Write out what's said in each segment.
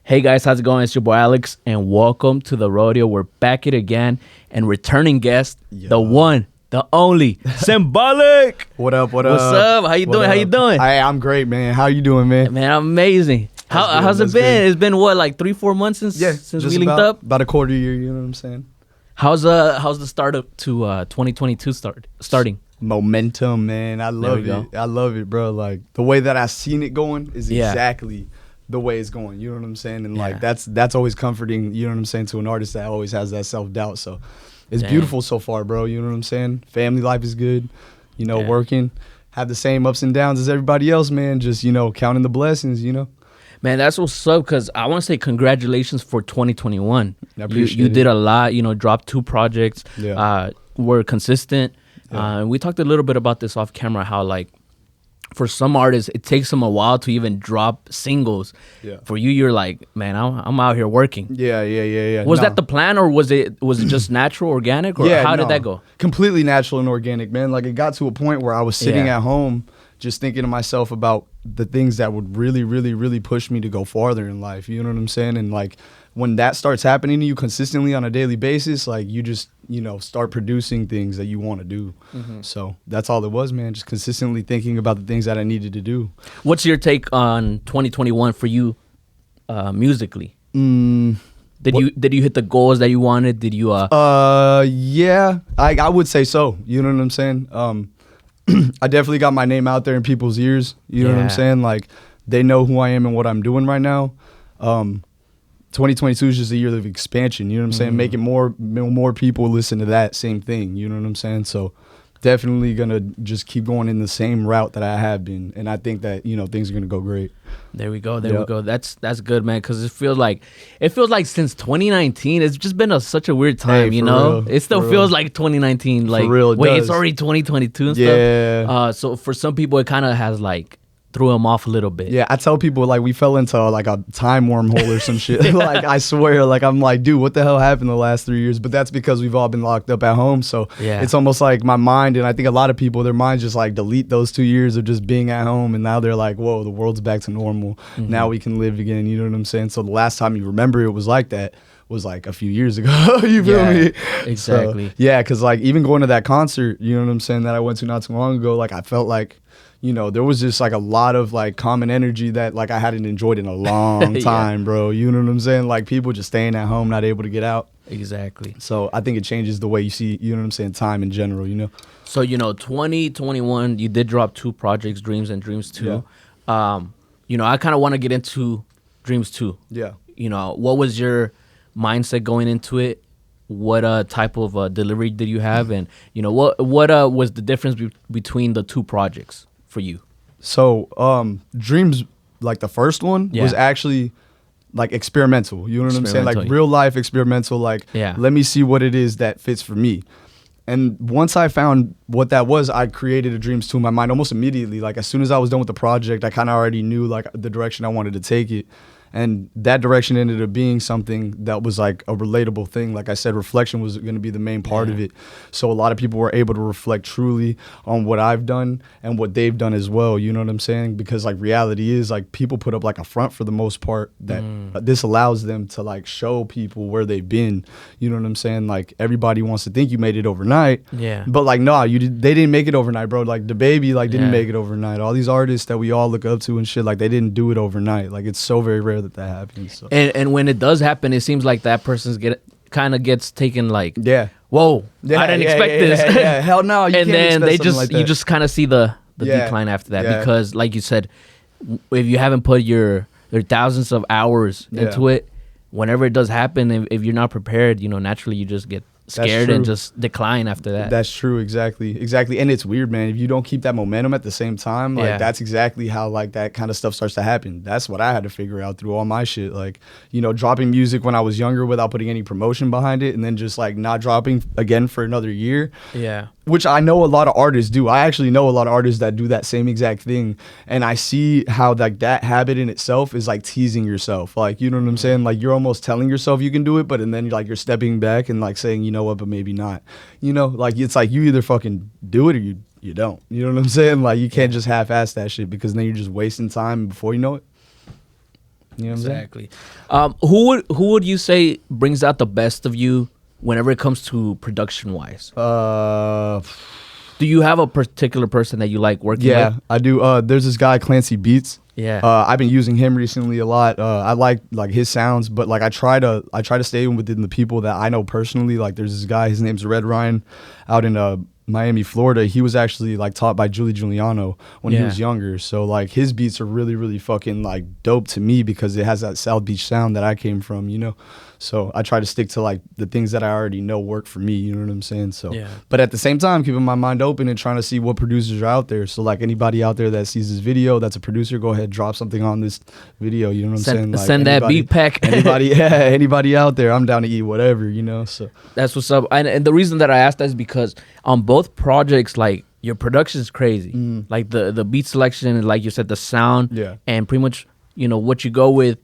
Hey guys, how's it going? It's your boy Alex, and welcome to the Rodeo. We're back at it again, and returning guest, the one, the only, Simbolikk. What up? What's up? How you doing? How you doing? I'm great, man. How you doing, man? Man, I'm amazing. How's it been? Good. It's been what, like 3-4 months since we linked up? About a quarter year, you know what I'm saying? How's the start up to 2022 starting? Momentum, man. I love it. I love it, bro. Like the way that I seen it going is exactly the way it's going. You know what I'm saying? And like that's always comforting, you know what I'm saying, to an artist that always has that self-doubt. So it's beautiful so far, bro. You know what I'm saying? Family life is good, you know, working. Have the same ups and downs as everybody else, man. Just, you know, counting the blessings, you know. Man, that's what's up, because I want to say congratulations for 2021. I appreciate you it. did a lot, you know, dropped 2 projects, Yeah. were consistent. Yeah. We talked a little bit about this off camera, how like for some artists, it takes them a while to even drop singles. Yeah. For you, you're like, man, I'm out here working. Yeah. Was that the plan, or was it just natural, organic, or how did that go? Completely natural and organic, man. Like it got to a point where I was sitting at home just thinking to myself about the things that would really, really, really push me to go farther in life. You know what I'm saying? And like when that starts happening to you consistently on a daily basis, like you just, you know, start producing things that you want to do. So that's all it was, man. Just consistently thinking about the things that I needed to do. What's your take on 2021 for you musically? Did you hit the goals that you wanted? Did you yeah, I would say so. You know what I'm saying? I definitely got my name out there in people's ears. You know what I'm saying? Like they know who I am and what I'm doing right now. 2022 is just a year of expansion. You know what I'm saying? Making more people listen to that same thing. You know what I'm saying? So definitely gonna just keep going in the same route that I have been, and I think that, you know, things are gonna go great. There we go. We go. That's good, man. Because it feels like since 2019, it's just been such a weird time. You know, it still feels like 2019. Like, for real, it's already 2022 and stuff. So for some people, it kind of has like threw them off a little bit. Yeah, I tell people like we fell into like a time wormhole or some shit. Like I swear, like I'm like, dude, what the hell happened the last 3 years? But that's because we've all been locked up at home. So it's almost like my mind, and I think a lot of people, their minds just like delete those 2 years of just being at home, and now they're like, whoa, the world's back to normal. Now we can live again. You know what I'm saying? So the last time you remember it was like that was like a few years ago. You feel me? Exactly. So, yeah, because like even going to that concert, you know what I'm saying, that I went to not too long ago, like I felt like, you know, there was just like a lot of like common energy that like I hadn't enjoyed in a long time, bro. You know what I'm saying? Like people just staying at home, not able to get out. Exactly. So I think it changes the way you see, you know what I'm saying, time in general, you know? So, you know, 2021, you did drop 2 projects, Dreams and Dreams 2. Yeah. You know, I kind of want to get into Dreams 2. Yeah. You know, what was your mindset going into it? What type of delivery did you have? And, you know, what was the difference between the 2 projects for you? So Dreams, like the first one, was actually like experimental. You know what I'm saying? Like real life experimental. Like, let me see what it is that fits for me. And once I found what that was, I created a Dreams 2 in my mind almost immediately. Like as soon as I was done with the project, I kind of already knew like the direction I wanted to take it. And that direction ended up being something that was like a relatable thing. Like I said, reflection was going to be the main part of it. So a lot of people were able to reflect truly on what I've done and what they've done as well. You know what I'm saying? Because like reality is like people put up like a front for the most part that this allows them to like show people where they've been. You know what I'm saying? Like everybody wants to think you made it overnight. Yeah. But like, no, they didn't make it overnight, bro. Like DaBaby like didn't make it overnight. All these artists that we all look up to and shit, like they didn't do it overnight. Like it's so very rare that happens. So. And when it does happen, it seems like that person's gets taken like, whoa, I didn't expect this. Yeah, hell no. You and can't then you just kind of see the decline after that because, like you said, if you haven't put your thousands of hours into it, whenever it does happen, if you're not prepared, you know, naturally you just get scared and just decline after that. That's true. Exactly. And it's weird, man. If you don't keep that momentum at the same time, like that's exactly how like that kind of stuff starts to happen. That's what I had to figure out through all my shit. Like, you know, dropping music when I was younger without putting any promotion behind it, and then just like not dropping again for another year. Yeah. Which I know a lot of artists do. I actually know a lot of artists that do that same exact thing. And I see how like that habit in itself is like teasing yourself. Like, you know what I'm saying? Like you're almost telling yourself you can do it, but and then you're stepping back and like saying, you know what, but maybe not. You know, like it's like you either fucking do it or you don't. You know what I'm saying? Like you can't just half-ass that shit because then you're just wasting time before you know it. You know what exactly. Who would you say brings out the best of you whenever it comes to production wise? Do you have a particular person that you like working with? Yeah, I do. There's this guy Clancy Beats. Yeah. I've been using him recently a lot. I like his sounds, but like I try to stay within the people that I know personally. Like there's this guy, his name's Red Ryan, out in Miami, Florida. He was actually like taught by Julie Giuliano when he was younger. So like his beats are really, really fucking like dope to me because it has that South Beach sound that I came from, you know? So I try to stick to like the things that I already know work for me, you know what I'm saying? So, but at the same time, keeping my mind open and trying to see what producers are out there. So like anybody out there that sees this video, that's a producer, go ahead, drop something on this video, you know what I'm saying? Like send that beat pack. anybody out there, I'm down to eat whatever, you know? So that's what's up. And the reason that I asked that is because on both projects, like your production is crazy. Like the beat selection, like you said, the sound, and pretty much, you know, what you go with.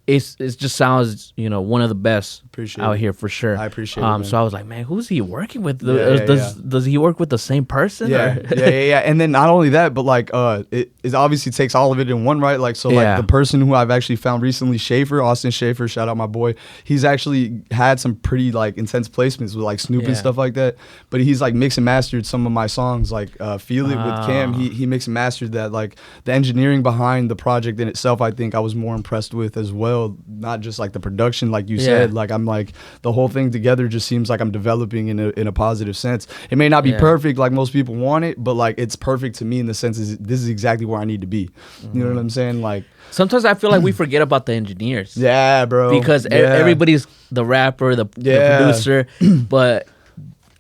It just sounds, you know, one of the best out here for sure. I appreciate it. So I was like, man, who's he working with? Does he work with the same person? Yeah. And then not only that, but like it obviously takes all of it in one, right? Like so, like the person who I've actually found recently, Austin Schaefer, shout out my boy. He's actually had some pretty like intense placements with like Snoop and stuff like that. But he's like mixed and mastered some of my songs, like Feel It with Cam. He mixed and mastered that. Like the engineering behind the project in itself, I think I was more impressed with as well. Not just like the production, like you said. Like I'm like the whole thing together just seems like I'm developing in a positive sense. It may not be perfect like most people want it, but like it's perfect to me in the sense is this is exactly where I need to be. You know what I'm saying? Like sometimes I feel like we forget about the engineers. Yeah, bro. Because everybody's the rapper, the producer, but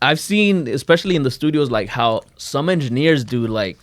I've seen, especially in the studios, like how some engineers do, like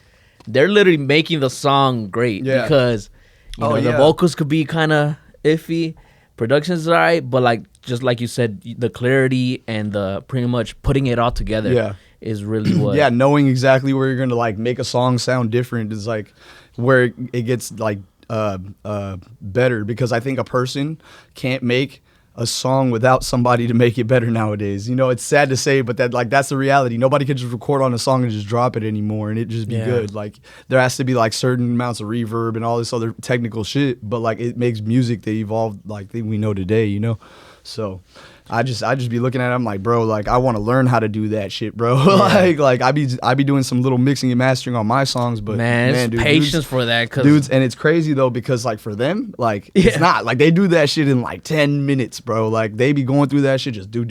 they're literally making the song great because you know the vocals could be kind of iffy, production's alright, but like just like you said, the clarity and the pretty much putting it all together is really what. Knowing exactly where you're gonna like make a song sound different is like where it gets like better, because I think a person can't make a song without somebody to make it better nowadays. You know, it's sad to say, but that's the reality. Nobody can just record on a song and just drop it anymore and it just be good. Like there has to be like certain amounts of reverb and all this other technical shit, but like it makes music that evolved like we know today, you know? So I just be looking at it, I'm like, bro, like I want to learn how to do that shit, bro. like I be doing some little mixing and mastering on my songs, but man dude, patience for that, dudes, and it's crazy though because like for them, like it's not like they do that shit in like 10 minutes, bro. Like they be going through that shit just do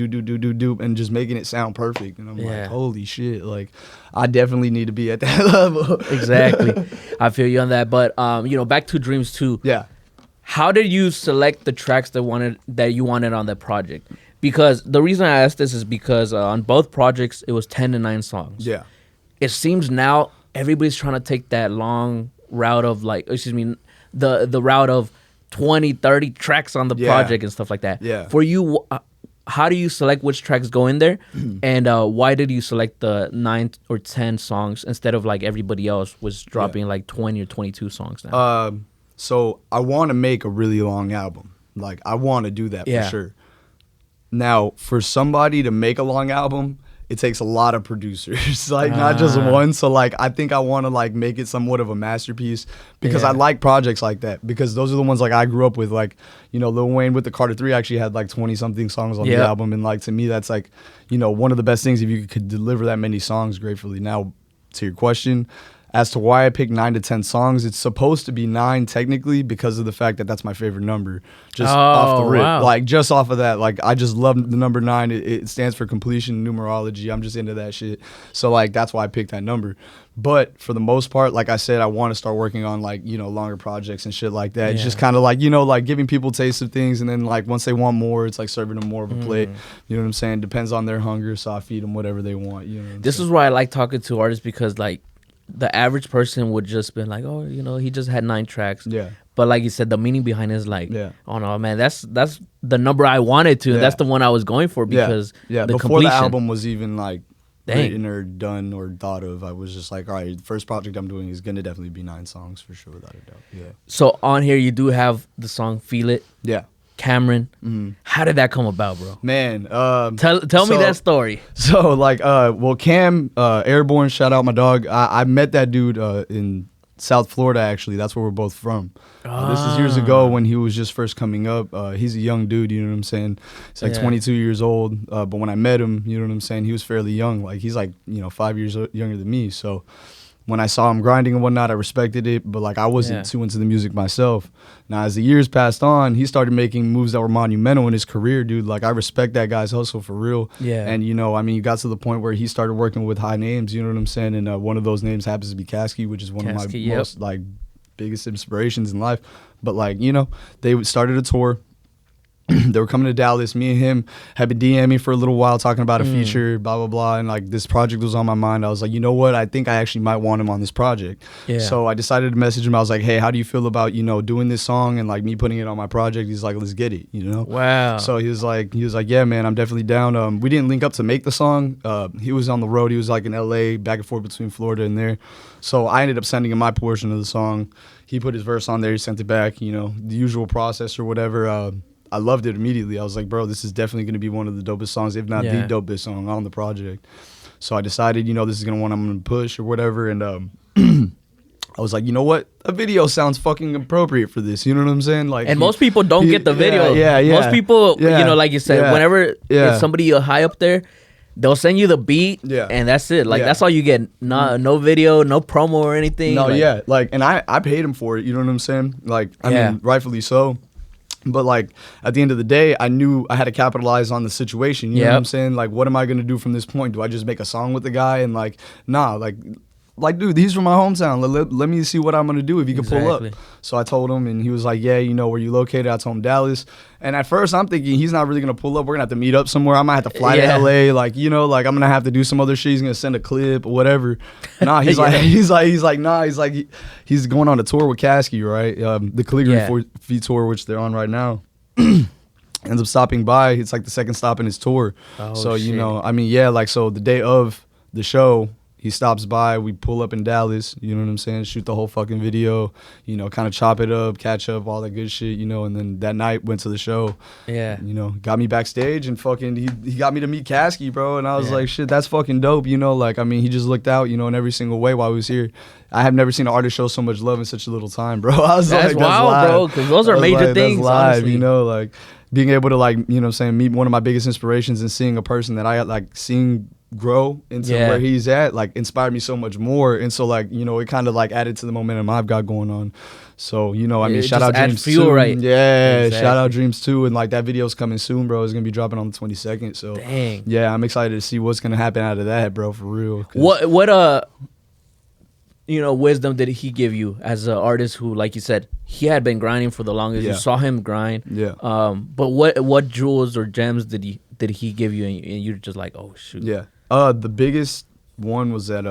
and just making it sound perfect, and I'm like, holy shit, like I definitely need to be at that level. Exactly. I feel you on that, but you know, back to Dreams 2. How did you select the tracks that you wanted on that project? Because the reason I asked this is because on both projects it was 10 to 9 songs. It seems now everybody's trying to take that long route of like, the route of 20, 30 tracks on the project and stuff like that. For you, how do you select which tracks go in there, and why did you select the 9 or 10 songs instead of like everybody else was dropping like 20 or 22 songs now? So I want to make a really long album. Like I want to do that for sure. Now, for somebody to make a long album, it takes a lot of producers, like not just one. So like I think I want to like make it somewhat of a masterpiece because I like projects like that, because those are the ones like I grew up with. Like, you know, Lil Wayne with the Carter 3 actually had like 20 something songs on the album, and like to me that's like, you know, one of the best things if you could deliver that many songs gratefully. Now, to your question, as to why I picked 9 to 10 songs, it's supposed to be 9 technically because of the fact that that's my favorite number. Just off the rip. Wow. Like just off of that, like I just love the number 9. It stands for completion, numerology. I'm just into that shit. So like that's why I picked that number. But for the most part, like I said, I want to start working on like, you know, longer projects and shit like that. It's just kind of like, you know, like giving people taste of things, and then like once they want more, it's like serving them more of a plate. You know what I'm saying? Depends on their hunger, so I feed them whatever they want. You know this is why I like talking to artists, because like the average person would just be like, oh, you know, he just had 9 tracks. But like you said, the meaning behind it is like, oh no, man, that's the number I wanted to. That's the one I was going for, because the before completion. the album was even like written or done or thought of, I was just like, all right, the first project I'm doing is gonna definitely be 9 songs for sure, without a doubt. So on here you do have the song "Feel It." Cameron. How did that come about, bro? Man, tell me that story. So like, well, Cam, Airborne, shout out my dog. I met that dude in South Florida, actually. That's where we're both from. This is years ago when he was just first coming up. He's a young dude, you know what I'm saying? He's like 22 years old. But when I met him, you know what I'm saying, he was fairly young. Like, he's like, 5 years younger than me. So when I saw him grinding and whatnot, I respected it. But, like, I wasn't too into the music myself. Now, as the years passed on, he started making moves that were monumental in his career, dude. Like, I respect that guy's hustle for real. Yeah. And, you got to the point where he started working with high names, you know what I'm saying? And one of those names happens to be Caskey, which is one of my most, like, biggest inspirations in life. But, like, they started a tour. They were coming to Dallas. Me and him had been DMing me for a little while, talking about a feature, blah, blah, blah. And, like, this project was on my mind. I was like, you know what? I think I actually might want him on this project. Yeah. So I decided to message him. I was like, hey, how do you feel about, doing this song and, like, me putting it on my project? He's like, let's get it, Wow. So he was like, yeah, man, I'm definitely down. We didn't link up to make the song. He was on the road. He was, like, in L.A., back and forth between Florida and there. So I ended up sending him my portion of the song. He put his verse on there. He sent it back, the usual process or whatever. I loved it immediately. I was like, bro, this is definitely going to be one of the dopest songs, if not the dopest song on the project. So I decided, this is going to one I'm going to push or whatever. And I was like, you know what? A video sounds fucking appropriate for this. You know what I'm saying? Like, and most people don't get the video. Yeah. Most people, like you said, whenever it's somebody high up there, they'll send you the beat, and that's it. Like, that's all you get. No video, no promo or anything. No, and I paid him for it. You know what I'm saying? Like, I mean, rightfully so. But, like, at the end of the day, I knew I had to capitalize on the situation. You know what I'm saying? Like, what am I going to do from this point? Do I just make a song with the guy? And, like, nah, like, dude, he's from my hometown. Let me see what I'm going to do if he can pull up. So I told him, and he was like, yeah, where you located? I told him Dallas. And at first, I'm thinking he's not really going to pull up. We're going to have to meet up somewhere. I might have to fly to L.A. Like, like, I'm going to have to do some other shit. He's going to send a clip or whatever. Nah, he's he's going on a tour with Caskey, right? The Calligraphy tour, which they're on right now. Ends up stopping by. It's like the second stop in his tour. Oh, so, shit. So the day of the show, he stops by, we pull up in Dallas, you know what I'm saying, shoot the whole fucking video, kind of chop it up, catch up, all that good shit, and then that night went to the show. Yeah. Got me backstage and fucking, he got me to meet Caskey, bro, and I was like, shit, that's fucking dope, like, I mean, he just looked out, in every single way while he was here. I have never seen an artist show so much love in such a little time, bro. I was that's like, wild, that's bro, because those are major things, live, honestly. Like, being able to, like, meet one of my biggest inspirations and seeing a person that I, like, seeing grow into where he's at, like, inspired me so much more. And so, like, it kind of, like, added to the momentum I've got going on. So, I mean, shout out Dreams 2. Right? Yeah, exactly. Shout out Dreams 2. And, like, that video's coming soon, bro. It's going to be dropping on the 22nd. So, dang. Yeah, I'm excited to see what's going to happen out of that, bro, for real. What wisdom did he give you as an artist who, like you said, he had been grinding for the longest. You saw him grind. Yeah. But what jewels or gems did he give you, and you're just like, oh shoot. Yeah. The biggest one was that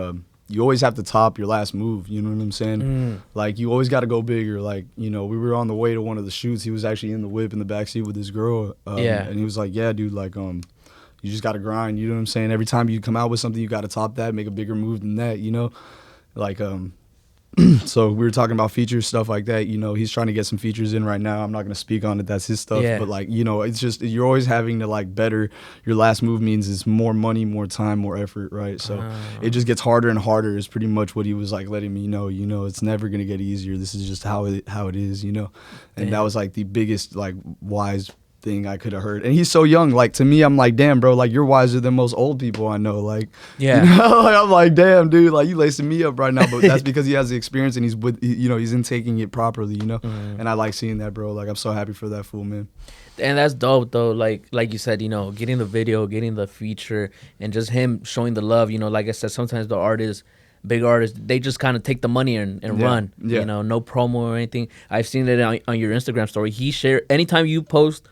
you always have to top your last move. You know what I'm saying? Like, you always got to go bigger. Like, we were on the way to one of the shoots. He was actually in the whip in the backseat with this girl. And he was like, yeah, dude, like, you just got to grind. You know what I'm saying? Every time you come out with something, you got to top that, make a bigger move than that, Like, so we were talking about features, stuff like that. He's trying to get some features in right now. I'm not going to speak on it. That's his stuff. Yeah. But, like, it's just, you're always having to, like, better. Your last move means it's more money, more time, more effort, right? So it just gets harder and harder is pretty much what he was, like, letting me know. It's never going to get easier. This is just how it is, And that was, like, the biggest, like, wise thing I could have heard. And he's so young. Like, to me, I'm like, damn, bro, like, you're wiser than most old people I know. Like, like, I'm like, damn, dude, like, you lacing me up right now. But that's because he has the experience and he's with, he's intaking it properly, And I like seeing that, bro. Like, I'm so happy for that fool, man. And that's dope, though. Like you said, getting the video, getting the feature, and just him showing the love. Like I said, sometimes the artists, big artists, they just kind of take the money and run. Yeah. No promo or anything. I've seen it on your Instagram story. He shared anytime you post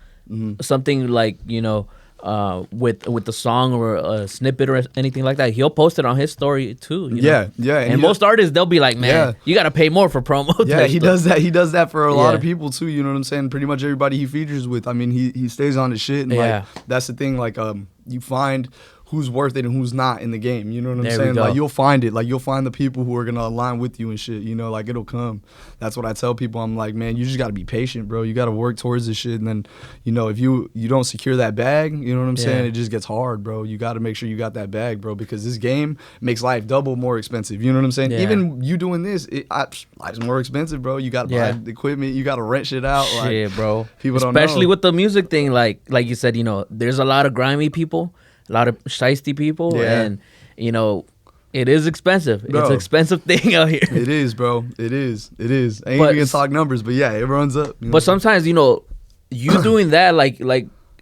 something like, with the song or a snippet or anything like that, he'll post it on his story too. Yeah. And most artists, they'll be like, man, you got to pay more for promo. Yeah, he does that. He does that for a lot of people too. You know what I'm saying? Pretty much everybody he features with. I mean, he stays on his shit. And like, that's the thing. Like, you find who's worth it and who's not in the game. You know what I'm saying? Like, you'll find it. Like, you'll find the people who are going to align with you and shit. You know, like, it'll come. That's what I tell people. I'm like, man, you just got to be patient, bro. You got to work towards this shit. And then, you know, if you don't secure that bag, you know what I'm saying? It just gets hard, bro. You got to make sure you got that bag, bro, because this game makes life double more expensive. You know what I'm saying? Even you doing this, life's more expensive, bro. You got to buy the equipment. You got to rent shit out. Shit, like, bro. People don't know. Especially with the music thing, like you said, you know, there's a lot of grimy people, a lot of shiesty people, and, you know, it is expensive. Bro, it's an expensive thing out here. It is, bro. It is. I ain't even gonna talk numbers, but yeah, it runs up. You know? But sometimes, you know, you doing that, like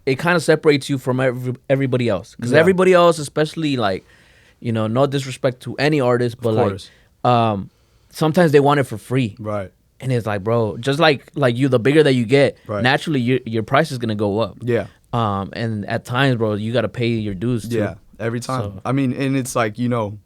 it kind of separates you from everybody else. Because everybody else, especially, like, you know, no disrespect to any artist, but like, sometimes they want it for free. Right. And it's like, bro, just like you, the bigger that you get, naturally your price is gonna go up. Yeah. And at times, bro, you got to pay your dues too. Yeah, every time. So. I mean, and it's like, you know,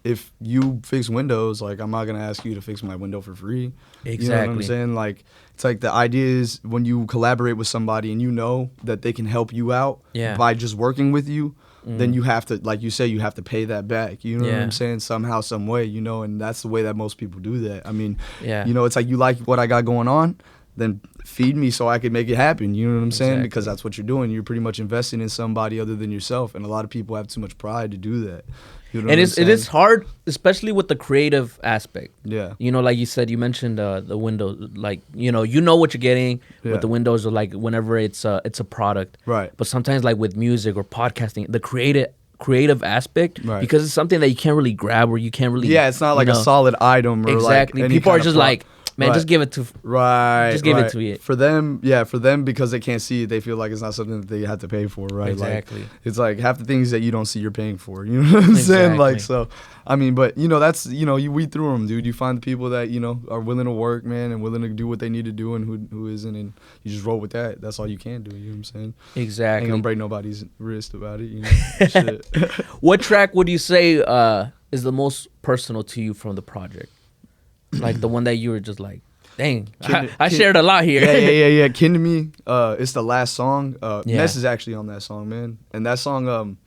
if you fix windows, like, I'm not going to ask you to fix my window for free. Exactly. You know what I'm saying? Like, it's like the idea is when you collaborate with somebody and you know that they can help you out by just working with you, then you have to, like you say, you have to pay that back. You know what I'm saying? Somehow, some way, you know, and that's the way that most people do that. I mean, you know, it's like, you like what I got going on, then feed me so I could make it happen. You know what I'm saying? Because that's what you're doing. You're pretty much investing in somebody other than yourself. And a lot of people have too much pride to do that. You know and it is hard, especially with the creative aspect. Yeah. You know, like you said, you mentioned the window. Like, you know what you're getting with the windows, or like whenever it's a product. Right. But sometimes, like with music or podcasting, the creative aspect, because it's something that you can't really grab, or you can't really. Yeah, it's not like a solid item. Or exactly. Like people are just like, man, just give it to just give it to me. For them, because they can't see it, they feel like it's not something that they have to pay for, right? Exactly. Like, it's like half the things that you don't see you're paying for. You know what I'm saying? Like, so, I mean, but you know, that's, you know, you weed through them, dude. You find the people that, you know, are willing to work, man, and willing to do what they need to do, and who isn't, and you just roll with that. That's all you can do. You know what I'm saying? Exactly. Ain't gonna break nobody's wrist about it. You know. Shit. What track would you say is the most personal to you from the project? Like the one that you were just like, dang, I shared a lot here. Yeah. Kin to Me, it's the last song. Ness is actually on that song, man. And that song,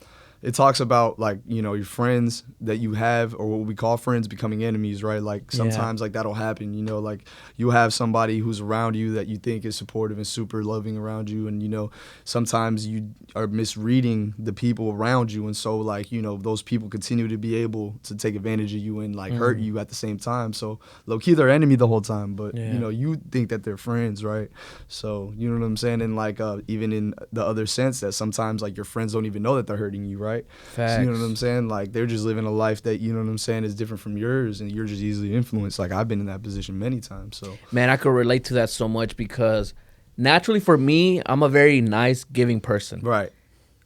it talks about, like, you know, your friends that you have, or what we call friends, becoming enemies, right? Like, sometimes like that'll happen, you know, like you have somebody who's around you that you think is supportive and super loving around you, and, you know, sometimes you are misreading the people around you, and so, like, you know, those people continue to be able to take advantage of you and, like, hurt you at the same time. So low-key they're enemy the whole time, but you know, you think that they're friends, right? So, you know what I'm saying? And, like, even in the other sense that sometimes, like, your friends don't even know that they're hurting you, right? Facts. So, you know what I'm saying? Like, they're just living a life that, you know what I'm saying, is different from yours, and you're just easily influenced. Like, I've been in that position many times. So, man, I could relate to that so much, because naturally for me, I'm a very nice, giving person. Right.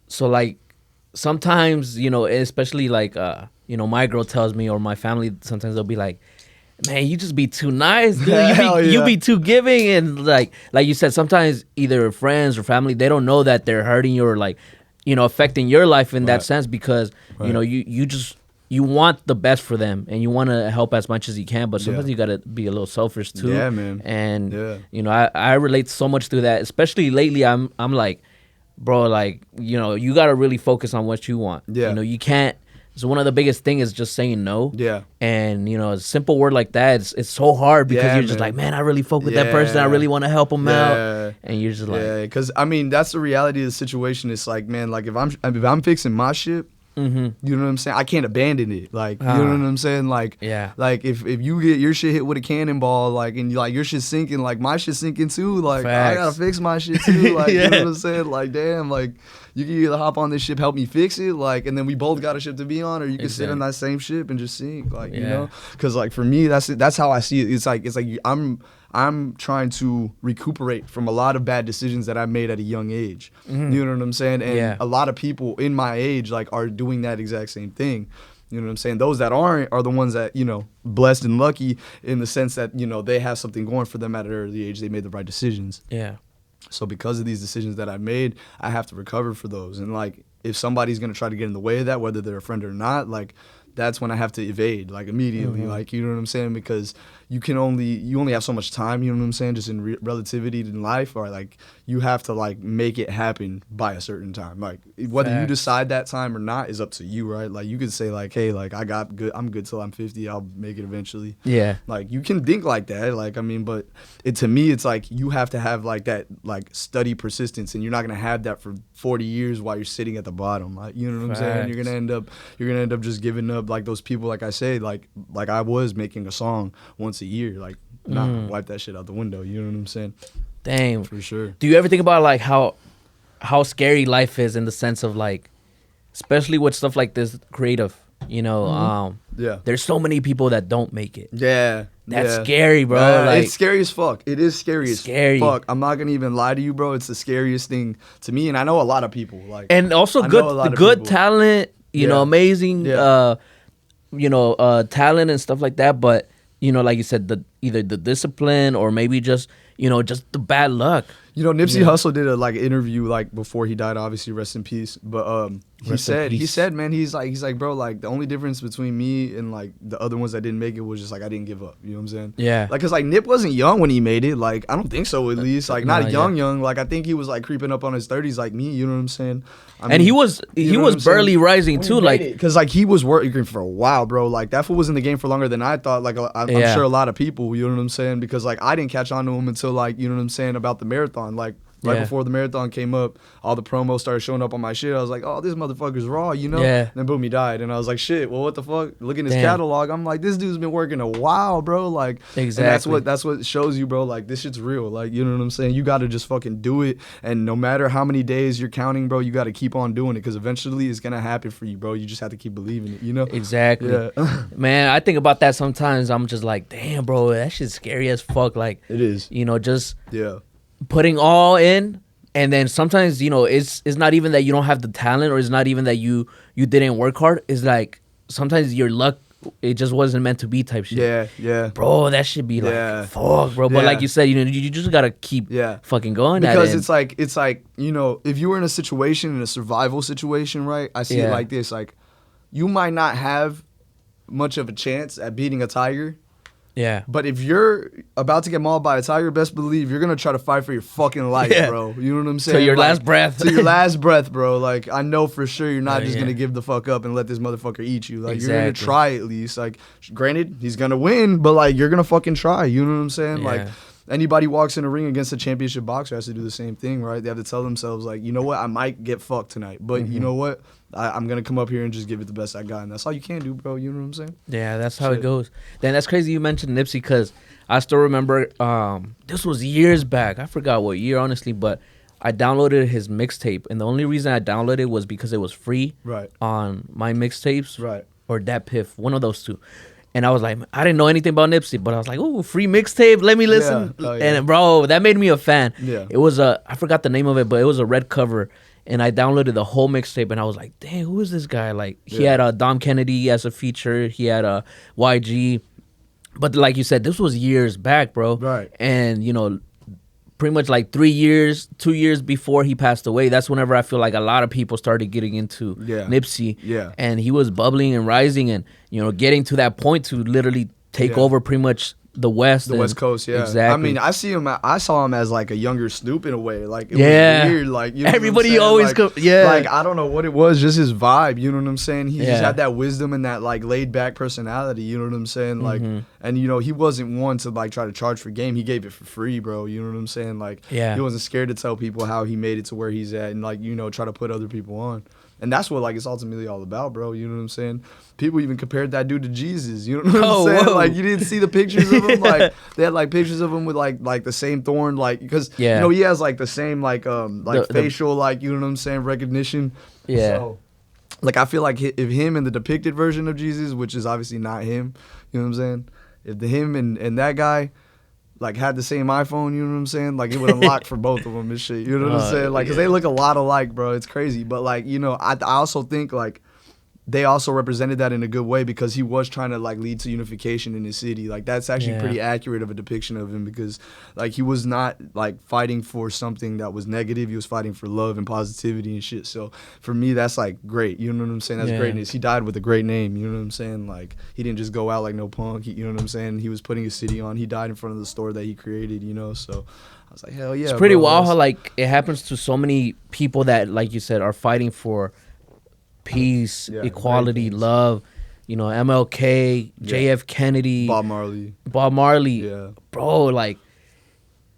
So, like, sometimes, you know, especially like, you know, my girl tells me, or my family, sometimes they'll be like, man, you just be too nice, dude. You be too giving. And like you said, sometimes either friends or family, they don't know that they're hurting you, or, like, you know, affecting your life in that sense, because, you know, you want the best for them, and you want to help as much as you can, but sometimes you got to be a little selfish too. Yeah, man. And, you know, I relate so much to that, especially lately. I'm like, bro, like, you know, you got to really focus on what you want. Yeah. You know, you can't. So one of the biggest thing is just saying no. Yeah. And, you know, a simple word like that, it's so hard, because you're just like, man, I really fuck with that person. I really want to help them out. And you're just like, because I mean, that's the reality of the situation. It's like, man, like, if I'm fixing my shit, you know what I'm saying, I can't abandon it. Like, you know what I'm saying? Like, like if you get your shit hit with a cannonball, like, and like your shit sinking, like my shit sinking too. Like, I gotta fix my shit too. Like, you know what I'm saying? Like, damn, like, you can either hop on this ship, help me fix it, like, and then we both got a ship to be on, or you can sit on that same ship and just sink, like, you know? Because, like, for me, that's how I see it. It's like I'm trying to recuperate from a lot of bad decisions that I made at a young age. You know what I'm saying? And a lot of people in my age, like, are doing that exact same thing. You know what I'm saying? Those that aren't are the ones that, you know, blessed and lucky in the sense that, you know, they have something going for them at an early age. They made the right decisions. Yeah. So because of these decisions that I made, I have to recover for those. And, like, if somebody's going to try to get in the way of that, whether they're a friend or not, like, that's when I have to evade, like, immediately, like, you know what I'm saying? Because you only have so much time, you know what I'm saying, just in relativity in life, or, like, you have to, like, make it happen by a certain time. Like, whether you decide that time or not is up to you, right? Like, you could say, like, hey, like, I'm good till I'm 50, I'll make it eventually. Yeah. Like, you can think like that, like, I mean, but to me, it's like, you have to have, like, that, like, study persistence, and you're not going to have that for 40 years while you're sitting at the bottom. Like, you know what I'm saying? You're going to end up just giving up, like, those people, like I say, like I was making a song once a year, like, wipe that shit out the window, you know what I'm saying? Damn. For sure. Do you ever think about, like, how scary life is, in the sense of, like, especially with stuff like this creative, you know, there's so many people that don't make it. Yeah. That's scary, bro. Like, it's scary as fuck. It is scary as fuck. I'm not gonna even lie to you, bro. It's the scariest thing to me, and I know a lot of people, like, and also good talent, you know, amazing, you know, talent and stuff like that. But, you know, like you said, either the discipline, or maybe just, you know, just the bad luck. You know, Nipsey Hussle did a, like, interview, like, before he died, obviously, rest in peace. But he said, man, he's like, bro, like, the only difference between me and, like, the other ones that didn't make it was just, like, I didn't give up. You know what I'm saying? Yeah. Like, cause, like, Nip wasn't young when he made it. Like, I don't think so, at least. Like, not young. Like, I think he was, like, creeping up on his 30s, like me. You know what I'm saying? And he was barely rising too, like, cause, like, he was working for a while, bro. Like, that fool was in the game for longer than I thought. Like, I'm sure a lot of people. You know what I'm saying? Because, like, I didn't catch on to him until, like, you know what I'm saying, about the marathon. Like, right before the marathon came up, all the promos started showing up on my shit. I was like, oh, this motherfucker's raw, you know? Yeah. And then boom, he died. And I was like, shit, well, what the fuck? Look at his catalog. I'm like, this dude's been working a while, bro. Like, exactly. And that's what shows you, bro. Like, this shit's real. Like, you know what I'm saying? You got to just fucking do it. And no matter how many days you're counting, bro, you got to keep on doing it, because eventually it's going to happen for you, bro. You just have to keep believing it, you know? Exactly. Yeah. Man, I think about that sometimes. I'm just like, damn, bro, that shit's scary as fuck. Like, it is. You know, just putting all in. And then sometimes, you know, it's not even that you don't have the talent, or it's not even that you didn't work hard. It's like, sometimes your luck, it just wasn't meant to be type shit. Yeah. Bro, that should be like, fuck, bro. But like you said, you know, you just gotta keep fucking going. Because it's like, you know, if you were in a situation, in a survival situation, right? I see it like this. Like, you might not have much of a chance at beating a tiger. Yeah. But if you're about to get mauled by a tiger, best believe you're going to try to fight for your fucking life, bro. You know what I'm saying? To your last breath. To your last breath, bro. Like, I know for sure you're not just going to give the fuck up and let this motherfucker eat you. Like, you're going to try at least. Like, granted, he's going to win, but, like, you're going to fucking try. You know what I'm saying? Yeah. Like, anybody walks in a ring against a championship boxer has to do the same thing, right? They have to tell themselves, like, you know what? I might get fucked tonight, but you know what? I'm going to come up here and just give it the best I got. And that's all you can do, bro. You know what I'm saying? Yeah, that's how it goes. Then that's crazy you mentioned Nipsey, because I still remember, this was years back. I forgot what year, honestly, but I downloaded his mixtape. And the only reason I downloaded it was because it was free on my mixtapes or Dat Piff, one of those two. And I was like, I didn't know anything about Nipsey, but I was like, oh, free mixtape, let me listen. Yeah. Oh, yeah. And bro, that made me a fan. Yeah. It was I forgot the name of it, but it was a red cover. And I downloaded the whole mixtape, and I was like, dang, who is this guy? Like, he had Dom Kennedy as a feature. He had YG. But like you said, this was years back, bro. Right. And, you know, pretty much like 2 years before he passed away, that's whenever I feel like a lot of people started getting into Nipsey. Yeah. And he was bubbling and rising and, you know, getting to that point to literally take over pretty much the West Coast, exactly. I mean, I saw him as like a younger Snoop in a way. Like, it was weird. Like, you know everybody always like, like, I don't know what it was, just his vibe. You know what I'm saying? He just had that wisdom and that like laid back personality. You know what I'm saying? Like, and you know, he wasn't one to like try to charge for game. He gave it for free, bro. You know what I'm saying? Like, he wasn't scared to tell people how he made it to where he's at, and like, you know, try to put other people on. And that's what, like, it's ultimately all about, bro. You know what I'm saying? People even compared that dude to Jesus. You know what I'm saying? Whoa. Like, you didn't see the pictures of him? Like, they had, like, pictures of him with, like the same thorn, like, because, you know, he has, like, the same, like facial, like, you know what I'm saying, recognition. Yeah. So, like, I feel like if him and the depicted version of Jesus, which is obviously not him, you know what I'm saying? If him and that guy, like, had the same iPhone, you know what I'm saying? Like, it would unlock for both of them and shit, you know what I'm saying? Like, because they look a lot alike, bro. It's crazy. But, like, you know, I also think, like, they also represented that in a good way because he was trying to like lead to unification in his city. Like that's actually pretty accurate of a depiction of him because like he was not like fighting for something that was negative. He was fighting for love and positivity and shit. So for me, that's like great. You know what I'm saying? That's greatness. He died with a great name. You know what I'm saying? Like he didn't just go out like no punk. You know what I'm saying? He was putting his city on. He died in front of the store that he created, you know? So I was like, hell yeah. It's pretty wild how like it happens to so many people that, like you said, are fighting for peace, equality, love. You know, MLK, JF Kennedy, Bob Marley. Yeah. Bro, like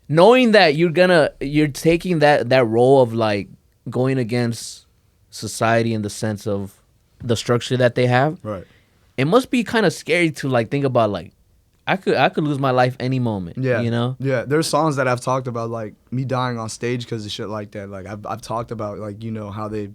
knowing that you're taking that role of like going against society in the sense of the structure that they have. Right. It must be kind of scary to like think about like I could lose my life any moment. Yeah. You know? Yeah. There's songs that I've talked about like me dying on stage because of shit like that. Like I've talked about like, you know, how they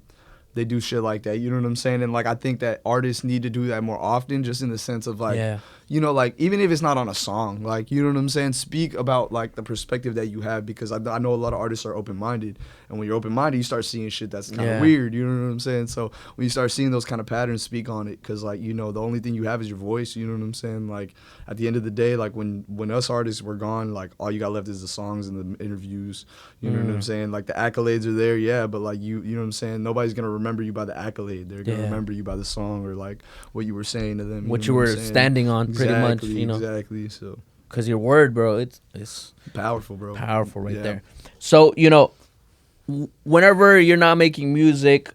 do shit like that, you know what I'm saying? And like I think that artists need to do that more often, just in the sense of like, you know, like even if it's not on a song, like, you know what I'm saying? Speak about like the perspective that you have, because I know a lot of artists are open-minded, and when you're open-minded, you start seeing shit that's kind of weird, you know what I'm saying? So when you start seeing those kind of patterns, speak on it, because like, you know, the only thing you have is your voice, you know what I'm saying? Like at the end of the day, like when us artists were gone, like all you got left is the songs and the interviews, you know what I'm saying? Like the accolades are there, but like you know what I'm saying? Nobody's gonna remember you by the accolade. They're gonna remember you by the song, or like what you were saying to them, what you were standing on, pretty much, you know. Exactly. So because your word, bro, it's powerful, bro. Powerful right there. So, you know, whenever you're not making music,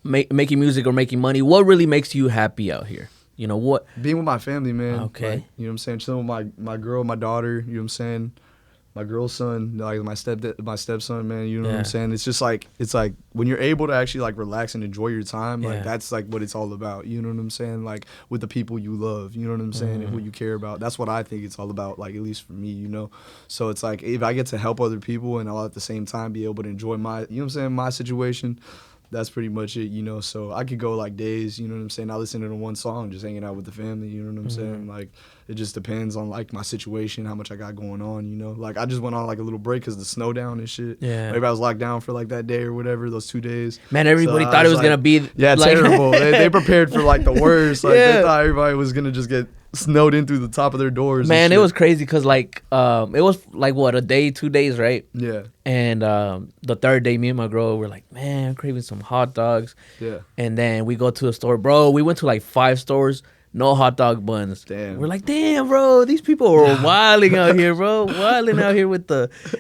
making music or making money, what really makes you happy out here? You know what? Being with my family, man. Okay. Like, you know what I'm saying? Chilling with my girl, my daughter, you know what I'm saying? My girl's son, like my stepson, man, you know what I'm saying? It's just like, it's like when you're able to actually like relax and enjoy your time, like that's like what it's all about, you know what I'm saying? Like with the people you love, you know what I'm saying? And who you care about. That's what I think it's all about, like at least for me, you know? So it's like if I get to help other people and I'll at the same time be able to enjoy my, you know what I'm saying, my situation, that's pretty much it, you know? So I could go like days, you know what I'm saying? I listen to one song, just hanging out with the family, you know what I'm saying? Like, it just depends on like my situation, how much I got going on, you know? Like I just went on like a little break because the snow down and shit. Yeah. Maybe I was locked down for like that day or whatever, those 2 days. Man, everybody thought it was like, gonna be like, terrible. They prepared for like the worst. Like they thought everybody was gonna just get snowed in through the top of their doors. Man, it was crazy because like it was like what, a day, 2 days, right? Yeah. And the third day, me and my girl were like, man, I'm craving some hot dogs. Yeah. And then we go to a store, bro. We went to like 5 stores. No hot dog buns. Damn. We're like, damn, bro, these people are wilding out here, bro. Wilding out here with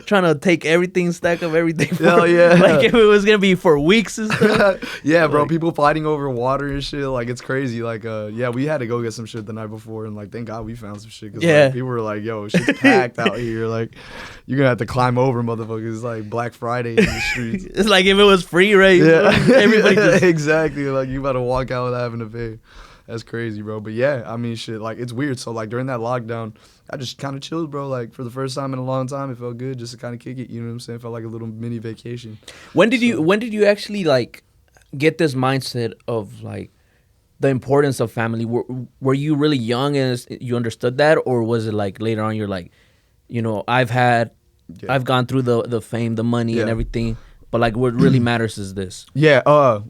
trying to take everything, stack up everything. Hell yeah. Like if it was going to be for weeks and stuff. Yeah, bro, like, people fighting over water and shit. Like, it's crazy. Like, we had to go get some shit the night before. And, like, thank God we found some shit. Cause, like, people were like, yo, shit's packed out here. Like, you're going to have to climb over, motherfuckers. It's like Black Friday in the streets. It's like if it was free, right? Yeah. Everybody just... Exactly. Like, you about to walk out without having to pay. That's crazy, bro. But yeah, I mean, shit, like, it's weird. So, like, during that lockdown, I just kind of chilled, bro. Like, for the first time in a long time, it felt good just to kind of kick it. You know what I'm saying? It felt like a little mini vacation. When did you actually, like, get this mindset of, like, the importance of family? Were you really young and you understood that? Or was it, like, later on you're like, you know, I've gone through the fame, the money and everything, but, like, what really matters is this? Yeah,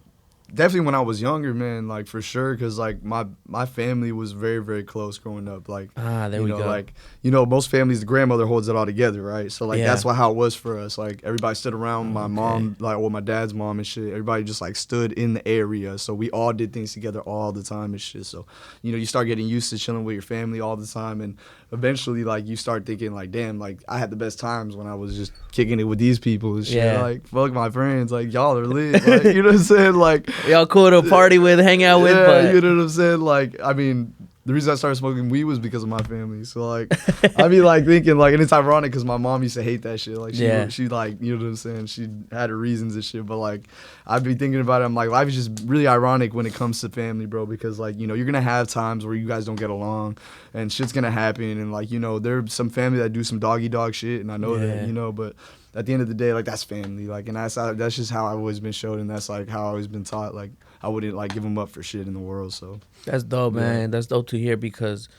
definitely when I was younger, man, like for sure, because like my family was very, very close growing up. Like, there we go. Like, you know, most families, the grandmother holds it all together, right? So like that's how it was for us. Like everybody stood around my mom, like, or my dad's mom and shit. Everybody just like stood in the area. So we all did things together all the time and shit. So, you know, you start getting used to chilling with your family all the time, and eventually like you start thinking like, damn, like I had the best times when I was just kicking it with these people and shit. Yeah. Like, fuck my friends, like y'all are lit. Like, you know what I'm saying? Like, y'all cool to party with, hang out with, but you know what I'm saying? Like, I mean, the reason I started smoking weed was because of my family. So like, I be like thinking like, and it's ironic because my mom used to hate that shit. Like she like, you know what I'm saying? She had her reasons and shit, but like, I'd be thinking about it. I'm like, life is just really ironic when it comes to family, bro, because like, you know, you're gonna have times where you guys don't get along and shit's gonna happen, and like, you know, there's some family that do some doggy dog shit, and I know that, you know, but at the end of the day, like, that's family, like, and that's just how I've always been showed, and that's like how I've always been taught. Like, I wouldn't like give them up for shit in the world. So that's dope, man. That's dope to hear, because,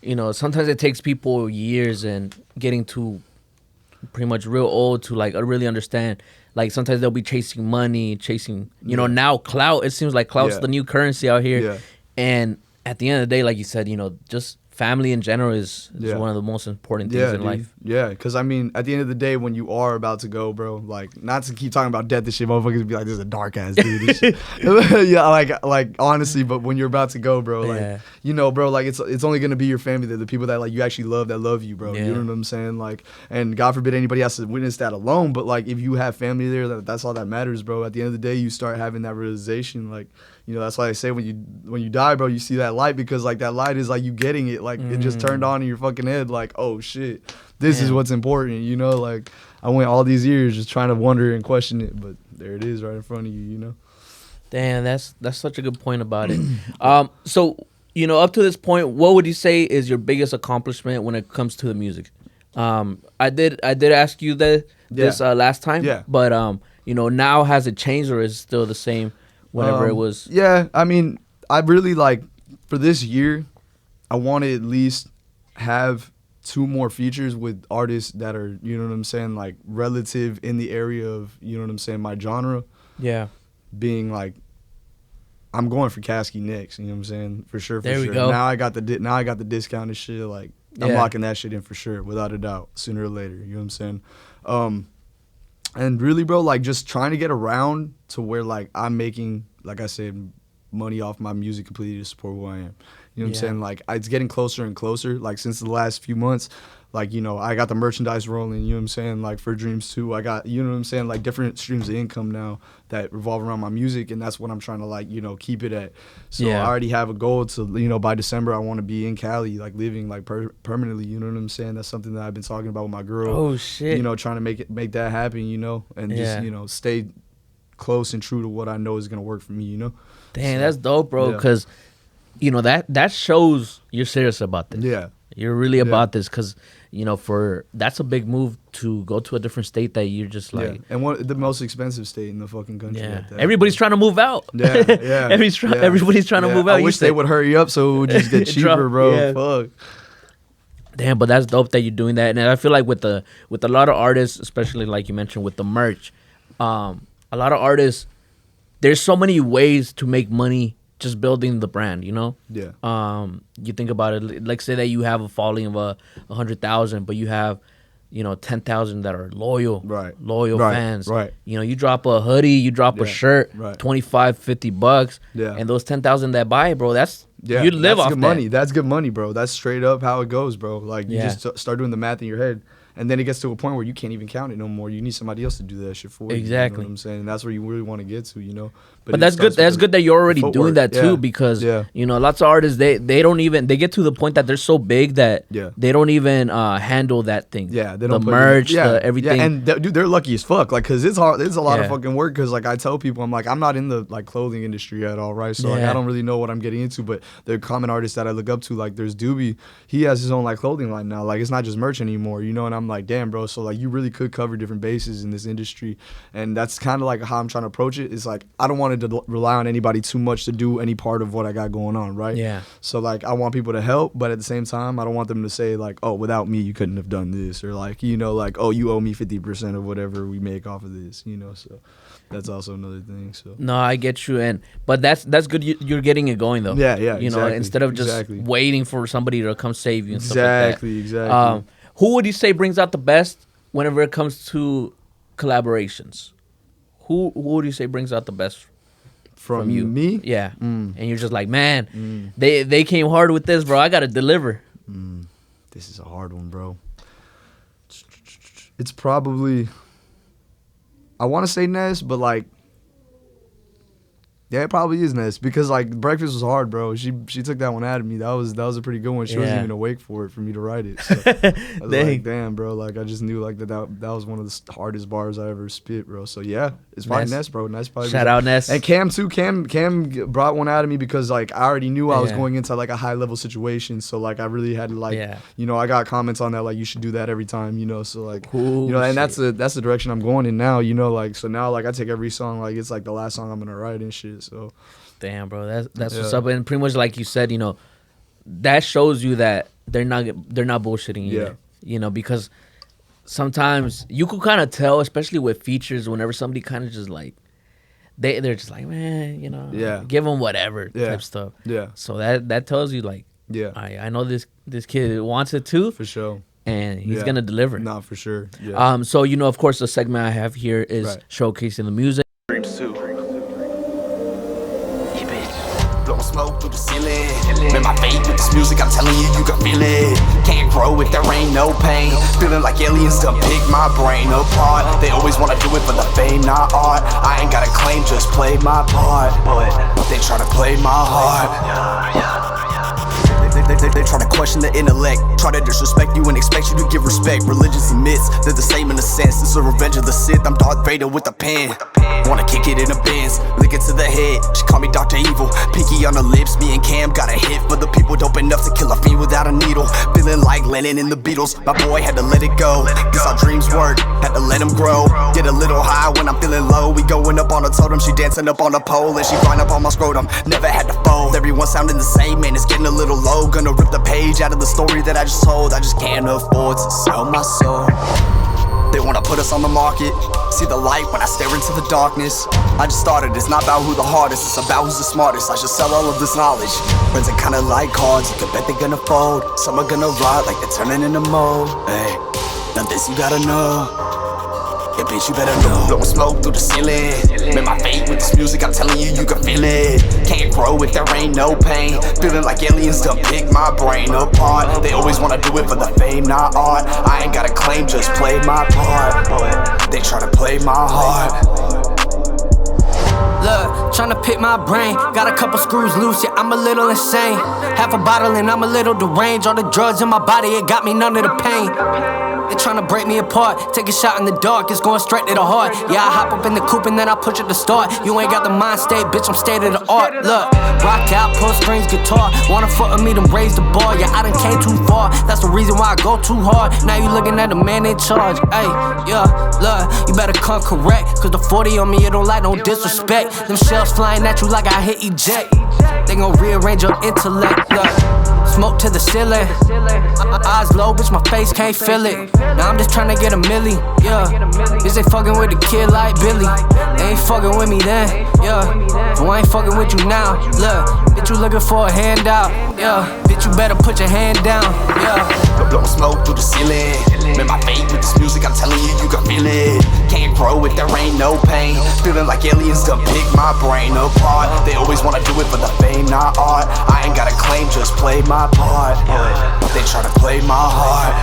you know, sometimes it takes people years and getting to pretty much real old to like really understand like sometimes they'll be chasing money, you know, now clout. It seems like clout's the new currency out here. Yeah. And at the end of the day, like you said, you know, just family in general is one of the most important things in life. Yeah, because I mean, at the end of the day, when you are about to go, bro, like, not to keep talking about death and shit, motherfuckers be like, this is a dark ass dude. Yeah, like honestly, but when you're about to go, bro, like, you know, bro, like it's only gonna be your family, the people that like you actually love, that love you, bro. You know what I'm saying? Like, and God forbid anybody has to witness that alone, but like if you have family there, that's all that matters, bro. At the end of the day, you start having that realization, like, you know, that's why I say when you die, bro, you see that light, because like that light is like you getting it, like it just turned on in your fucking head, like, oh shit, this is what's important, you know. Like I went all these years just trying to wonder and question it, but there it is right in front of you, you know. Damn, that's such a good point about it. So, you know, up to this point, what would you say is your biggest accomplishment when it comes to the music? I did ask you this last time, but you know, now has it changed or is it still the same? Whenever it was. Yeah, I mean, I really like, for this year, I want to at least have 2 more features with artists that are, you know what I'm saying, like relative in the area of, you know what I'm saying, my genre. Yeah. Being like, I'm going for Kasky next, you know what I'm saying, for sure. There we go. Now I got the discounted shit, like I'm locking that shit in for sure, without a doubt, sooner or later, you know what I'm saying. And really, bro, like just trying to get around to where like I'm making, like I said, money off my music completely to support who I am. You know what I'm saying? Like it's getting closer and closer. Like since the last few months, like, you know, I got the merchandise rolling, you know what I'm saying? Like for Dreams 2, I got, you know what I'm saying? Like different streams of income now that revolve around my music, and that's what I'm trying to like, you know, keep it at. So I already have a goal to, you know, by December I want to be in Cali, like living like permanently, you know what I'm saying? That's something that I've been talking about with my girl. Oh shit. You know, trying to make that happen, you know, and just, you know, stay close and true to what I know is going to work for me, you know? Damn, that's dope, bro, because, you know, that shows you're serious about this. Yeah. You're really about this, because, you know, that's a big move to go to a different state that you're just like. And the most expensive state in the fucking country. Yeah. Everybody's trying to move out. Everybody's trying to move out. I wish they would hurry up so it would just get cheaper, bro. Fuck. Damn, but that's dope that you're doing that. And I feel like with a lot of artists, especially like you mentioned with the merch, a lot of artists, there's so many ways to make money just building the brand, you know? Yeah. You think about it, like say that you have a following of 100,000, but you have, you know, 10,000 that are loyal fans. Right. You know, you drop a hoodie, you drop a shirt, $25-$50, and those 10,000 that buy it, bro, that's you live off good money. That's good money, bro. That's straight up how it goes, bro. Like you just start doing the math in your head. And then it gets to a point where you can't even count it no more. You need somebody else to do that shit for you. Exactly. You know what I'm saying? And that's where you really want to get to, you know? But that's good. That's good that you're already doing that too, because, you know, lots of artists, they don't even, they get to the point that they're so big that they don't even handle that thing. Yeah. They don't the merch, the everything. Yeah. And dude, they're lucky as fuck. Like, cause it's hard. It's a lot of fucking work. Cause like I tell people, I'm like, I'm not in the like clothing industry at all. Right. So like, I don't really know what I'm getting into, but they're common artists that I look up to. Like there's Doobie. He has his own like clothing line now. Like it's not just merch anymore, you know? And I'm like, damn, bro. So like you really could cover different bases in this industry, and that's kind of like how I'm trying to approach it. It's like I don't want to rely on anybody too much to do any part of what I got going on, right? Yeah. So like I want people to help, but at the same time I don't want them to say like, oh, without me you couldn't have done this, or like, you know, like, oh, you owe me 50% of whatever we make off of this, you know. So that's also another thing. So no, I get you, but that's good. You're getting it going though. Yeah, you know, instead of just waiting for somebody to come save you and stuff like that. Exactly. Who would you say brings out the best whenever it comes to collaborations? Who would you say brings out the best from you? Me? Yeah. And you're just like, man, they came hard with this, bro. I got to deliver. This is a hard one, bro. It's probably, I want to say Ness, but like, yeah, it probably is Ness, because like Breakfast was hard, bro. She took that one out of me. That was a pretty good one. She wasn't even awake for it for me to write it. So I was like, damn, bro. Like I just knew like that was one of the hardest bars I ever spit, bro. So yeah, it's probably Ness, bro. Ness probably. Shout out Ness. And Cam too. Cam brought one out of me because like I already knew I was going into like a high level situation. So like I really had to like, you know, I got comments on that like you should do that every time, you know. So like, you know, and that's the direction I'm going in now, you know. Like so now like I take every song like it's like the last song I'm gonna write and shit. So damn, bro, that's what's up. And pretty much like you said, you know, that shows you that they're not bullshitting you. You know, because sometimes you could kind of tell, especially with features, whenever somebody kind of just like they're just like, man, give them whatever type stuff. Yeah. So that tells you like, I know this kid wants it too, for sure, and he's gonna deliver. No, for sure. Yeah. So of course, the segment I have here is showcasing the music. Dreams too. Blowing smoke through the ceiling. Man, my fate with this music, I'm telling you, you can feel it. Can't grow if there ain't no pain. Feeling like aliens to pick my brain apart. They always wanna do it for the fame, not art. I ain't got a claim, just play my part. But they try to play my heart. They try to question the intellect, try to disrespect you and expect you to give respect. Religions and myths, they're the same in a sense. It's a revenge of the Sith, I'm Darth Vader with a pen. Wanna kick it in a Benz, lick it to the head. She call me Dr. Evil, pinky on the lips. Me and Cam got a hit for the people dope enough to kill a fiend without a needle. Feeling like Lennon in the Beatles, my boy had to let it go. This how dreams work, had to let them grow. Get a little high when I'm feeling low. We going up on a totem, she dancing up on a pole. And she grind up on my scrotum, never had to fold. Everyone sounding the same, man, it's getting a little low. Gonna rip the page out of the story that I just told. I just can't afford to sell my soul. They wanna put us on the market, see the light when I stare into the darkness. I just started, it's not about who the hardest, it's about who's the smartest. I should sell all of this knowledge. Friends are kinda like cards, you can bet they're gonna fold. Some are gonna rot like they're turning into mold. Hey, now this you gotta know. Yeah, bitch, you better know. Blowing smoke through the ceiling. Man, my fate with this music, I'm telling you, you can feel it. Can't grow if there ain't no pain. Feeling like aliens to pick my brain apart. They always wanna do it for the fame, not art. I ain't got a claim, just play my part. But they try to play my heart. Look, tryna pick my brain. Got a couple screws loose, yeah, I'm a little insane. Half a bottle and I'm a little deranged. All the drugs in my body, it got me none of the pain. They tryna break me apart, take a shot in the dark, it's going straight to the heart. Yeah, I hop up in the coupe and then I push it to start. You ain't got the mind state, bitch, I'm state of the art. Look, rock out, pull strings, guitar. Wanna fuck with me, then raise the bar. Yeah, I done came too far, that's the reason why I go too hard. Now you looking at the man in charge. Hey, yeah, look, you better come correct, cause the 40 on me, it don't like no disrespect. Them shells flying at you like I hit eject. They gon' rearrange your intellect. Look, smoke to the ceiling. Eyes low, bitch, my face can't feel it. Now I'm just tryna get a milli, yeah. Bitch, they fucking with a kid like Billy. They ain't fucking with me then, yeah. So I ain't fucking with you now. Look, bitch, you looking for a handout, yeah. Bitch, you better put your hand down, yeah. Blowing smoke through the ceiling. Man, my fate with this music, I'm telling you, you can feel it. Can't grow if there ain't no pain. Feeling like aliens to pick my brain apart. They always wanna do it for the fame, not art. I ain't got a claim, just play my part. But they try to play my heart.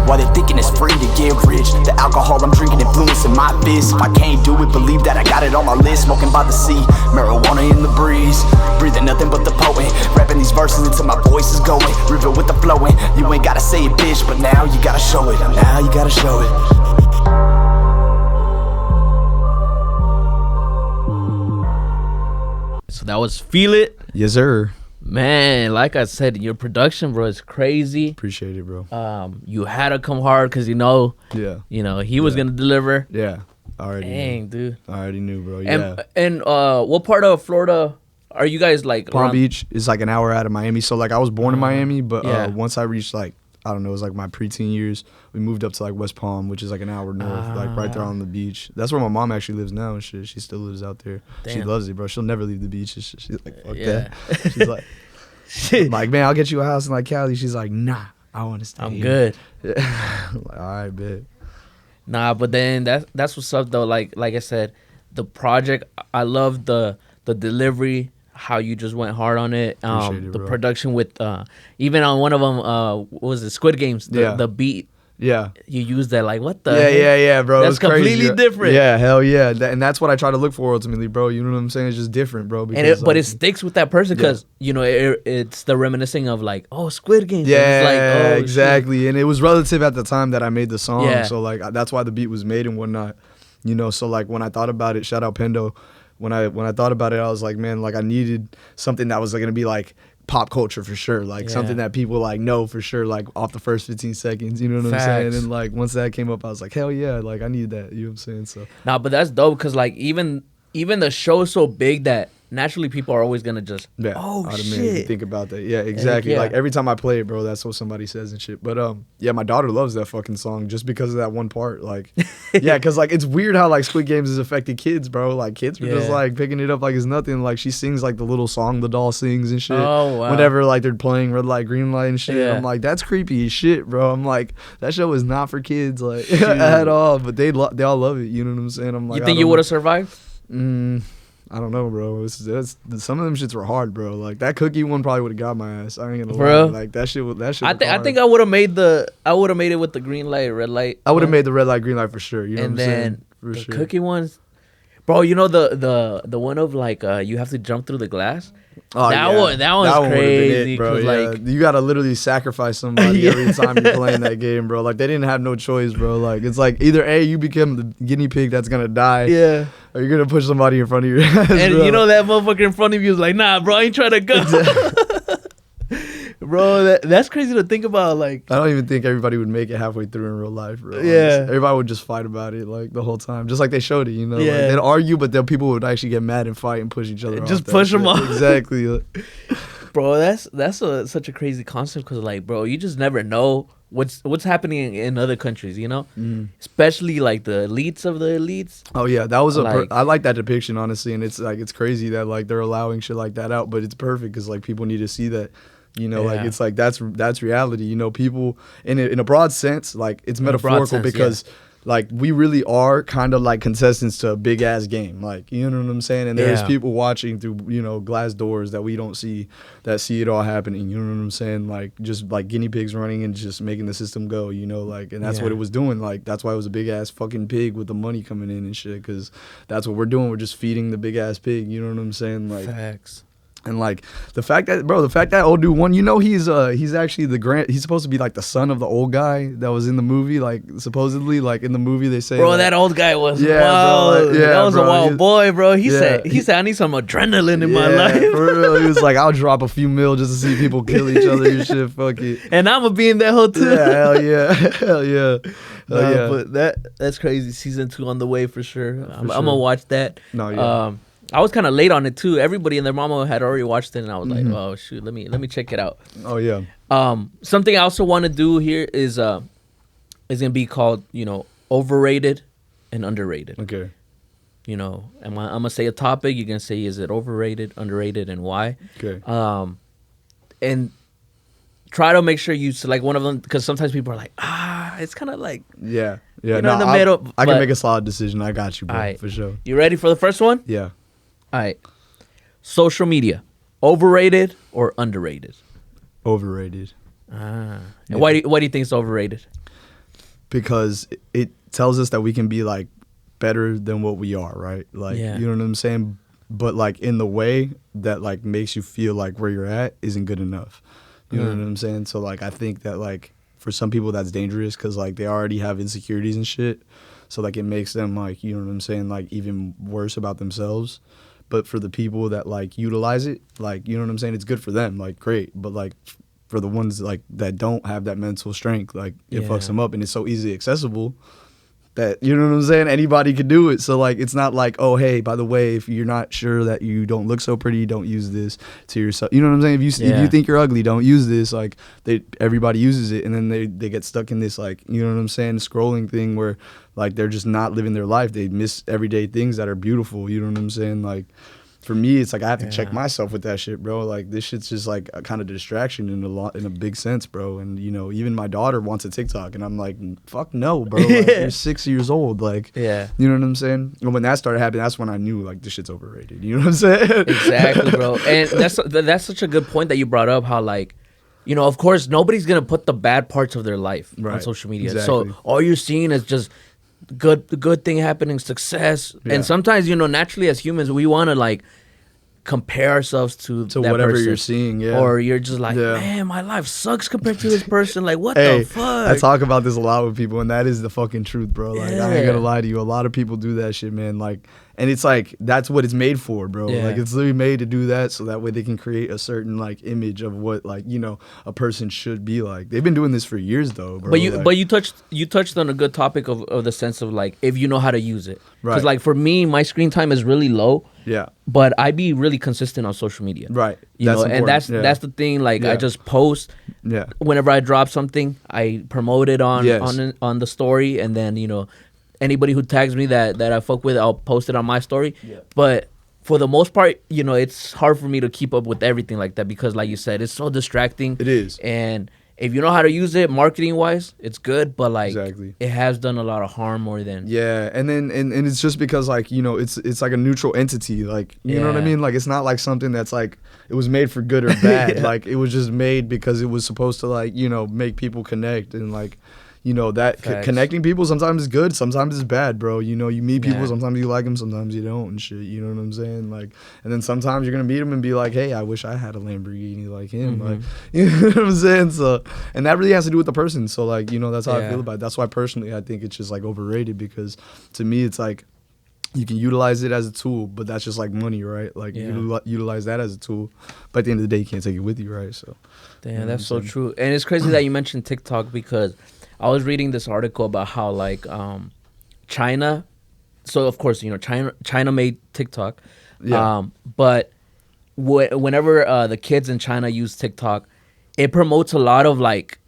While they thinking it's free to get rich, the alcohol I'm drinking influencing my fist. If I can't do it, believe that I got it on my list. Smoking by the sea, marijuana in the breeze. Breathing nothing but the poet. Rapping these verses until my voice is going. River with the flowing. You ain't gotta say it, bitch, but now you gotta show it. Now you gotta show it. So that was Feel It. Yes, sir. Man, like I said, your production, bro, is crazy. Appreciate it, bro. You had to come hard because he was gonna deliver. Yeah, I already Dang, dude. I already knew, bro. Yeah. And what part of Florida are you guys like? Palm Beach is like an hour out of Miami. So like I was born in Miami, but once I reached like, I don't know, it was like my preteen years, we moved up to like West Palm, which is like an hour north, like right there on the beach. That's where my mom actually lives now and shit. She still lives out there. Damn. She loves it, bro. She'll never leave the beach. She's like, fuck that. She's like, I'm like, man, I'll get you a house in like Cali. She's like, nah, I want to stay here. Good. I'm like, all right, bet. Nah, but then that's what's up though. Like I said, the project, I love the delivery, how you just went hard on it. The production with even on one of them, what was it, Squid Games? The beat. Yeah. You used that like, what the Yeah, bro. That's completely crazy. different. Yeah, hell yeah. And that's what I try to look for ultimately, bro. You know what I'm saying? It's just different, bro. Because, but it sticks with that person because, it's the reminiscing of like, oh, Squid Games. Yeah, it's like, oh, exactly. Shit. And it was relative at the time that I made the song. Yeah. So like, that's why the beat was made and whatnot. So like when I thought about it, shout out Pendo. When I thought about it, I was like, man, like I needed something that was like, gonna be like pop culture for sure, like something that people like know for sure, like off the first 15 seconds, you know what I'm saying? And like once that came up, I was like, hell yeah, like I need that, you know what I'm saying? So but that's dope because like even the show is so big that naturally people are always gonna just shit, think about that. Yeah, exactly. Like every time I play it, bro, that's what somebody says and shit. But yeah, my daughter loves that fucking song just because of that one part. Like, yeah, because like it's weird how like Squid Games has affected kids, bro. Like kids were just like picking it up like it's nothing. Like she sings like the little song the doll sings and shit. Oh wow. Whenever like they're playing red light, green light and shit. Yeah. I'm like, that's creepy as shit, bro. I'm like, that show is not for kids like at all. But they all love it. You know what I'm saying? I'm like, you think you would have survived? I don't know, bro. Some of them shits were hard, bro. Like that cookie one probably would have got my ass. I ain't gonna lie. Like that shit. I think I would have made it with the green light, red light. I would have made the red light, green light for sure. You know and what I'm then saying? For the sure. cookie ones, bro. You know the one of like you have to jump through the glass. Oh, that one's crazy, it, bro. Like you gotta literally sacrifice somebody every time you're playing that game, bro. Like they didn't have no choice, bro. Like it's like either A, you become the guinea pig that's gonna die, or you're gonna push somebody in front of your ass, and bro. You know that motherfucker in front of you is like, nah, bro, I ain't trying to go. Bro, that's crazy to think about. Like, I don't even think everybody would make it halfway through in real life, bro. Yeah, honestly. Everybody would just fight about it like the whole time, just like they showed it. You know, like, they'd argue, but then people would actually get mad and fight and push each other. Just push them off. Exactly. Bro, that's such a crazy concept because, like, bro, you just never know what's happening in other countries, you know, especially like the elites of the elites. Oh yeah, that was I like that depiction, honestly, and it's like it's crazy that like they're allowing shit like that out, but it's perfect because like people need to see that. You know, like it's like that's reality. You know, people in a broad sense, like it's metaphorical because like we really are kind of like contestants to a big ass game. Like, you know what I'm saying? And there's people watching through, you know, glass doors that we don't see, that see it all happening. You know what I'm saying? Like just like guinea pigs running and just making the system go, you know, like, and that's what it was doing. Like that's why it was a big ass fucking pig with the money coming in and shit, because that's what we're doing. We're just feeding the big ass pig. You know what I'm saying? Like facts. And like the fact that old dude won, you know, he's actually he's supposed to be like the son of the old guy that was in the movie, like supposedly, like in the movie they say, bro, like, that old guy was wild. Bro, that was a wild boy, bro. He said I need some adrenaline in my life. For real. He was like, I'll drop a few mil just to see people kill each other and shit. Fuck it. And I'ma be in that hotel. Yeah, hell yeah. But that's crazy. Season 2 on the way for sure. I'm gonna watch that. I was kind of late on it too. Everybody and their mama had already watched it, and I was like, "Oh shoot, let me check it out." Oh yeah. Something I also want to do here is gonna be called, you know, overrated and underrated. Okay. You know, I'm gonna say a topic. You're gonna say, is it overrated, underrated, and why? Okay. And try to make sure you select one of them, because sometimes people are like, it's kind of like in the middle. I can make a solid decision. I got you, bro, right. For sure. You ready for the first one? Yeah. All right. Social media, overrated or underrated? Overrated. And why do you think it's overrated? Because it tells us that we can be like better than what we are, right? Like, you know what I'm saying? But like in the way that like makes you feel like where you're at isn't good enough. You know what I'm saying? So like I think that like for some people that's dangerous because like they already have insecurities and shit. So like it makes them like, you know what I'm saying, like even worse about themselves. But for the people that like utilize it, like, you know what I'm saying, it's good for them, like great. But like for the ones like that don't have that mental strength, like it fucks them up, and it's so easily accessible that, you know what I'm saying, anybody could do it. So like it's not like, oh hey, by the way, if you're not sure that you don't look so pretty, don't use this to yourself. You know what I'm saying? If you think you're ugly, don't use this. Like everybody uses it, and then they get stuck in this, like, you know what I'm saying, scrolling thing where like they're just not living their life. They miss everyday things that are beautiful. You know what I'm saying? Like for me, it's like I have to check myself with that shit, bro. Like this shit's just like a kind of distraction in a big sense, bro. And you know, even my daughter wants a TikTok, and I'm like, fuck no, bro. Like, you're 6 years old, like, you know what I'm saying? And when that started happening, that's when I knew like this shit's overrated. You know what I'm saying? Exactly, bro. And that's such a good point that you brought up. How like, you know, of course, nobody's gonna put the bad parts of their life on social media. Exactly. So all you're seeing is just good thing happening, success. And sometimes, you know, naturally as humans, we want to like compare ourselves to that whatever person. You're seeing, or you're just like, man, my life sucks compared to this person. Like, what the fuck? I talk about this a lot with people, and that is the fucking truth, bro. Like, I ain't gonna lie to you, a lot of people do that shit, man. Like, And it's like, that's what it's made for, bro. Yeah. Like, it's literally made to do that, so that way they can create a certain, like, image of what, like, you know, a person should be like. They've been doing this for years, though, bro. But you touched on a good topic of the sense of, like, if you know how to use it. Right. Because, like, for me, my screen time is really low. Yeah. But I be really consistent on social media. Right. You know, and that's the thing. Like, I just post. Yeah. Whenever I drop something, I promote it on the story, and then, you know, anybody who tags me that I fuck with, I'll post it on my story. Yeah. But for the most part, you know, it's hard for me to keep up with everything like that because, like you said, it's so distracting. It is. And if you know how to use it marketing wise, it's good. But like, it has done a lot of harm more than. Yeah, and then and it's just because, like, you know, it's like a neutral entity. Like, you know what I mean? Like, it's not like something that's like it was made for good or bad. Like, it was just made because it was supposed to, like, you know, make people connect and, like, you know, that connecting people sometimes is good, sometimes it's bad, bro. You know, you meet people, sometimes you like them, sometimes you don't and shit. You know what I'm saying? Like, and then sometimes you're gonna meet them and be like, hey, I wish I had a Lamborghini like him. Like, you know what I'm saying? So, and that really has to do with the person. So, like, you know, that's how I feel about it. That's why personally I think it's just like overrated, because to me it's like, you can utilize it as a tool, but that's just like money, right? Like, you utilize that as a tool, but at the end of the day, you can't take it with you, right? So, damn, you know, that's so true. And it's crazy that you mentioned TikTok, because I was reading this article about how, like, China, so of course, you know, China made TikTok, but whenever the kids in China use TikTok, it promotes a lot of like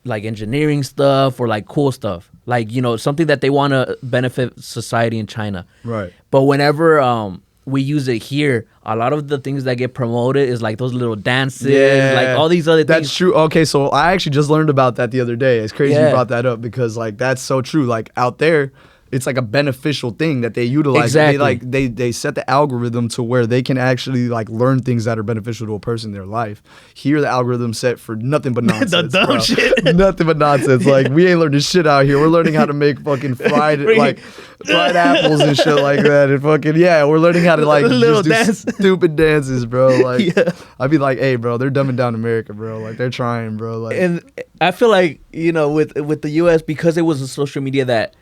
engineering stuff or like cool stuff, like, you know, something that they want to benefit society in China. Right. But whenever we use it here, a lot of the things that get promoted is like those little dances, like all these other things. That's true. Okay, so I actually just learned about that the other day. It's crazy you brought that up, because like that's so true. Like out there, it's like a beneficial thing that they utilize. Exactly. They set the algorithm to where they can actually like learn things that are beneficial to a person in their life. Here, the algorithm's set for nothing but nonsense. The dumb shit. Nothing but nonsense. Like, we ain't learning shit out here. We're learning how to make fucking fried apples and shit like that. And fucking we're learning how to like just do stupid dances, bro. Like, I'd be like, hey, bro, they're dumbing down America, bro. Like, they're trying, bro. Like, and I feel like, you know, with the U.S., because it was a social media that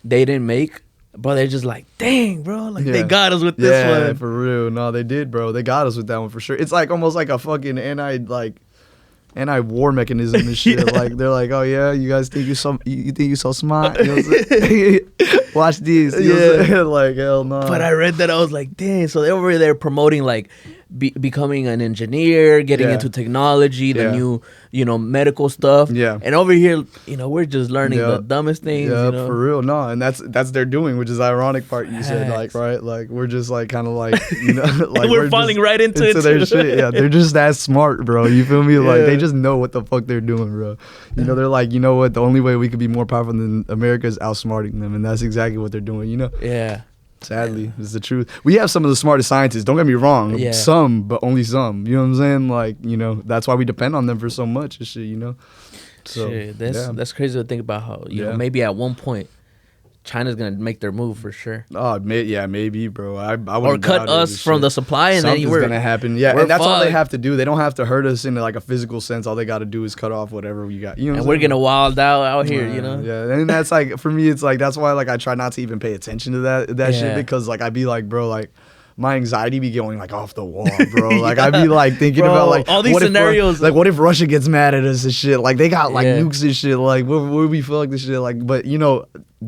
they didn't make, but they're just like, dang, bro, like they got us with this one. Yeah, for real. No, they did, bro. They got us with that one for sure. It's like almost like a fucking anti-war mechanism and shit. Like, they're like, oh yeah, you guys think you think you so smart? You know what I'm saying? Watch these. You know what I'm saying? Like, hell no. But I read that, I was like, dang. So they were over there promoting like becoming an engineer, getting into technology, the new, you know, medical stuff. Yeah. And over here, you know, we're just learning the dumbest things. Yeah, you know? For real. No, and that's their doing, which is the ironic part you said, like, right? Like, we're just like kind of like, you know, like we're falling right into it their shit. Yeah, they're just that smart, bro. You feel me? Like, they just know what the fuck they're doing, bro. You know, they're like, you know what? The only way we could be more powerful than America is outsmarting them, and that's exactly what they're doing. You know? Yeah. Sadly, it's the truth. We have some of the smartest scientists. Don't get me wrong. Yeah. Some, but only some. You know what I'm saying? Like, you know, that's why we depend on them for so much and shit. You know. So shit, that's crazy to think about how you know, maybe at one point China's gonna make their move for sure. Oh, maybe, bro. I or cut us from the supply, and something's then we're gonna happen. Yeah, and that's all they have to do. They don't have to hurt us in like a physical sense. All they got to do is cut off whatever we got. You know, and we're gonna wild out here. You know. Yeah, and that's like, for me, it's like, that's why like I try not to even pay attention to that shit, because like I'd be like, bro, like, my anxiety be going like off the wall, bro. Like, I'd be like thinking about like all these scenarios. Like, what if Russia gets mad at us and shit? Like, they got like nukes and shit. Like, where we feel like this shit? Like, but you know,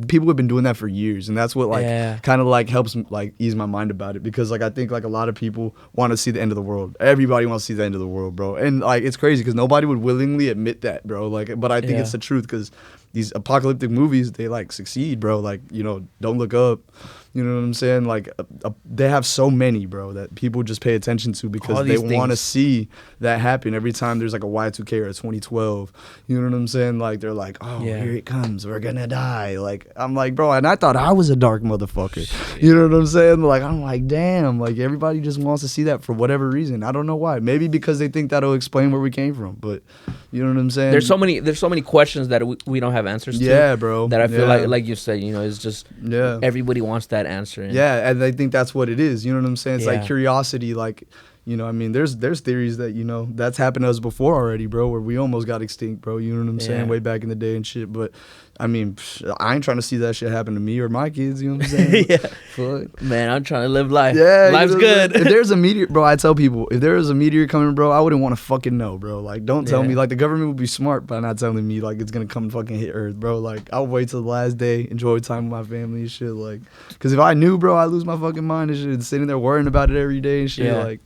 people have been doing that for years, and that's what like kind of like helps like ease my mind about it, because like I think like a lot of people want to see the end of the world. Everybody wants to see the end of the world, bro. And like, it's crazy because nobody would willingly admit that, bro. Like, but I think it's the truth, because these apocalyptic movies, they like succeed, bro. Like, you know, Don't Look Up. You know what I'm saying? Like, they have so many, bro, that people just pay attention to because they want to see that happen every time there's like a Y2K or a 2012. You know what I'm saying? Like, they're like, oh, here it comes. We're going to die. Like, I'm like, bro, and I thought I was a dark motherfucker. You know what I'm saying? Like, I'm like, damn. Like, everybody just wants to see that for whatever reason. I don't know why. Maybe because they think that'll explain where we came from. But you know what I'm saying? There's so many questions that we don't have answers to. Yeah, bro. That I feel like you said, you know, it's just everybody wants that answer. And I think that's what it is. You know what I'm saying? It's like curiosity. Like, you know, I mean, there's theories that, you know, that's happened to us before already, bro, where we almost got extinct, bro. You know what I'm saying? Way back in the day and shit. But I mean, I ain't trying to see that shit happen to me or my kids. You know what I'm saying? Yeah. Fuck. Man, I'm trying to live life. Yeah, life's good. If there's a meteor, bro, I tell people, if there was a meteor coming, bro, I wouldn't want to fucking know, bro. Like, don't tell me. Like, the government would be smart by not telling me, like, it's gonna come and fucking hit Earth, bro. Like, I'll wait till the last day, enjoy time with my family and shit. Like, because if I knew, bro, I'd lose my fucking mind and shit. And sitting there worrying about it every day and shit. Yeah. Like,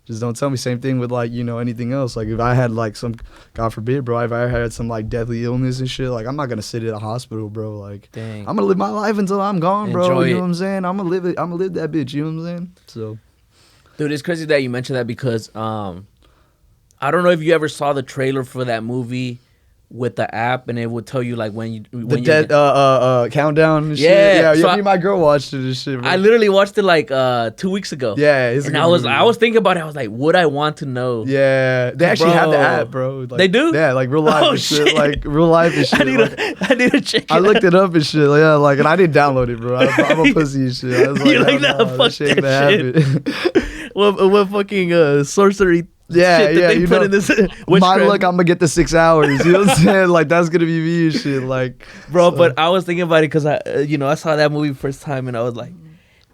just don't tell me. Same thing with, like, you know, anything else. Like, if I had, like, some, God forbid, bro, if I had some, like, deathly illness and shit, like, I'm not going to sit in a hospital, bro. Like, dang. I'm going to live my life until I'm gone, bro. Enjoy you know what I'm saying? I'm going to live it. I'm going to live that bitch. You know what I'm saying? So. Dude, it's crazy that you mentioned that because I don't know if you ever saw the trailer for that movie with the app, and it would tell you like when you countdown and shit. Yeah, me and my girl watched it and shit, bro. I literally watched it like 2 weeks ago. Yeah, and I was thinking about it. I was like, would I want to know? Yeah, they actually have the app, bro. Like, they do? Yeah, like real life and shit. Like real life and shit. I need to check it I looked it up and shit. Like, yeah, like, and I didn't download it, bro. I'm a pussy and shit. I was like, you're like, nah, fuck that shit. What fucking sorcery shit that they put in this my luck, I'm gonna get the 6 hours. You know what I'm saying? Like, that's gonna be me and shit. Like, bro, but I was thinking about it because I saw that movie first time and I was like,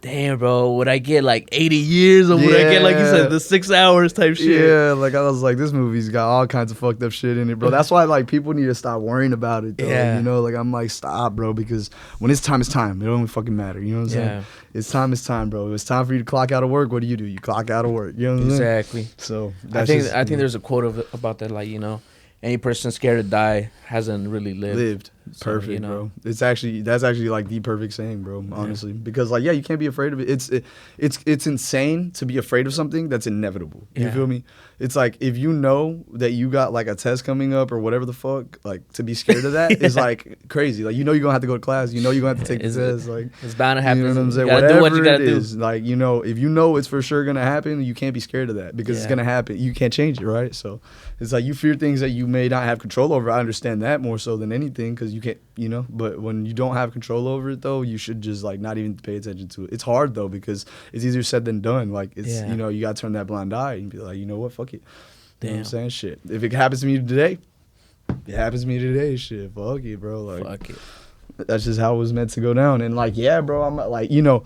damn, bro, would I get like 80 years or would I get, like you said, the 6 hours type shit? Yeah, like I was like, this movie's got all kinds of fucked up shit in it, bro. That's why, like, people need to stop worrying about it, though. Yeah. You know, like, I'm like, stop, bro, because when it's time, it's time. It don't fucking matter. You know what I'm saying? It's time, bro. It's time for you to clock out of work. What do? You clock out of work. You know what I'm saying? Exactly. So I think there's a quote about that, like, you know, any person scared to die hasn't really lived. So, perfect, you know. Bro. That's actually like the perfect saying, bro. Honestly, because like, yeah, you can't be afraid of it. It's insane to be afraid of something that's inevitable. You feel me? It's like, if you know that you got like a test coming up or whatever the fuck, like, to be scared of that is like crazy. Like, you know, you're gonna have to go to class. You know, you're gonna have to take the test. Like, it's bound to happen. You know what I'm saying? Whatever do what you gotta do. Like, you know, if you know it's for sure gonna happen, you can't be scared of that because it's gonna happen. You can't change it, right? So it's like, you fear things that you may not have control over. I understand that more so than anything because you can't, you know. But when you don't have control over it, though, you should just like not even pay attention to it. It's hard though because it's easier said than done. Like, it's you know, you gotta turn that blind eye and be like, you know what, fuck it. You know what I'm saying? Shit. If it happens to me today, it happens to me today. Shit. Fuck it, bro. Like, fuck it. That's just how it was meant to go down. And like, yeah, bro, I'm like, you know,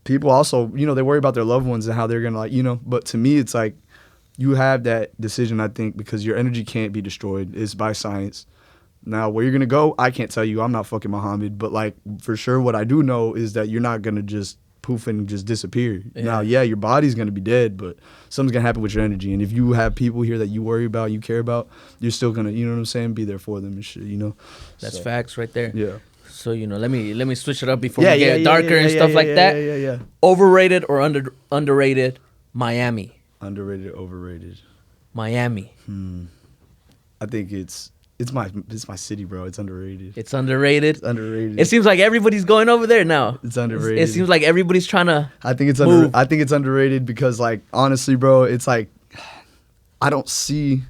people also, you know, they worry about their loved ones and how they're gonna, like, you know, but to me, it's like, you have that decision, I think, because your energy can't be destroyed. It's by science. Now, where you're gonna go, I can't tell you. I'm not fucking Muhammad, but like, for sure, what I do know is that you're not gonna just poof and just disappear. Now, your body's gonna be dead, but something's gonna happen with your energy. And if you have people here that you worry about, you care about, you're still gonna, you know what I'm saying, be there for them and shit, you know. That's facts right there. Yeah. So, you know, let me switch it up before we get darker and stuff like that. Yeah. Overrated or underrated? Miami. Underrated, overrated. Miami. I think it's my city, bro. It's underrated. It's underrated. It's underrated. It seems like everybody's going over there now. It's underrated. It seems like everybody's trying to. I think it's underrated because, like, honestly, bro, it's like, I don't see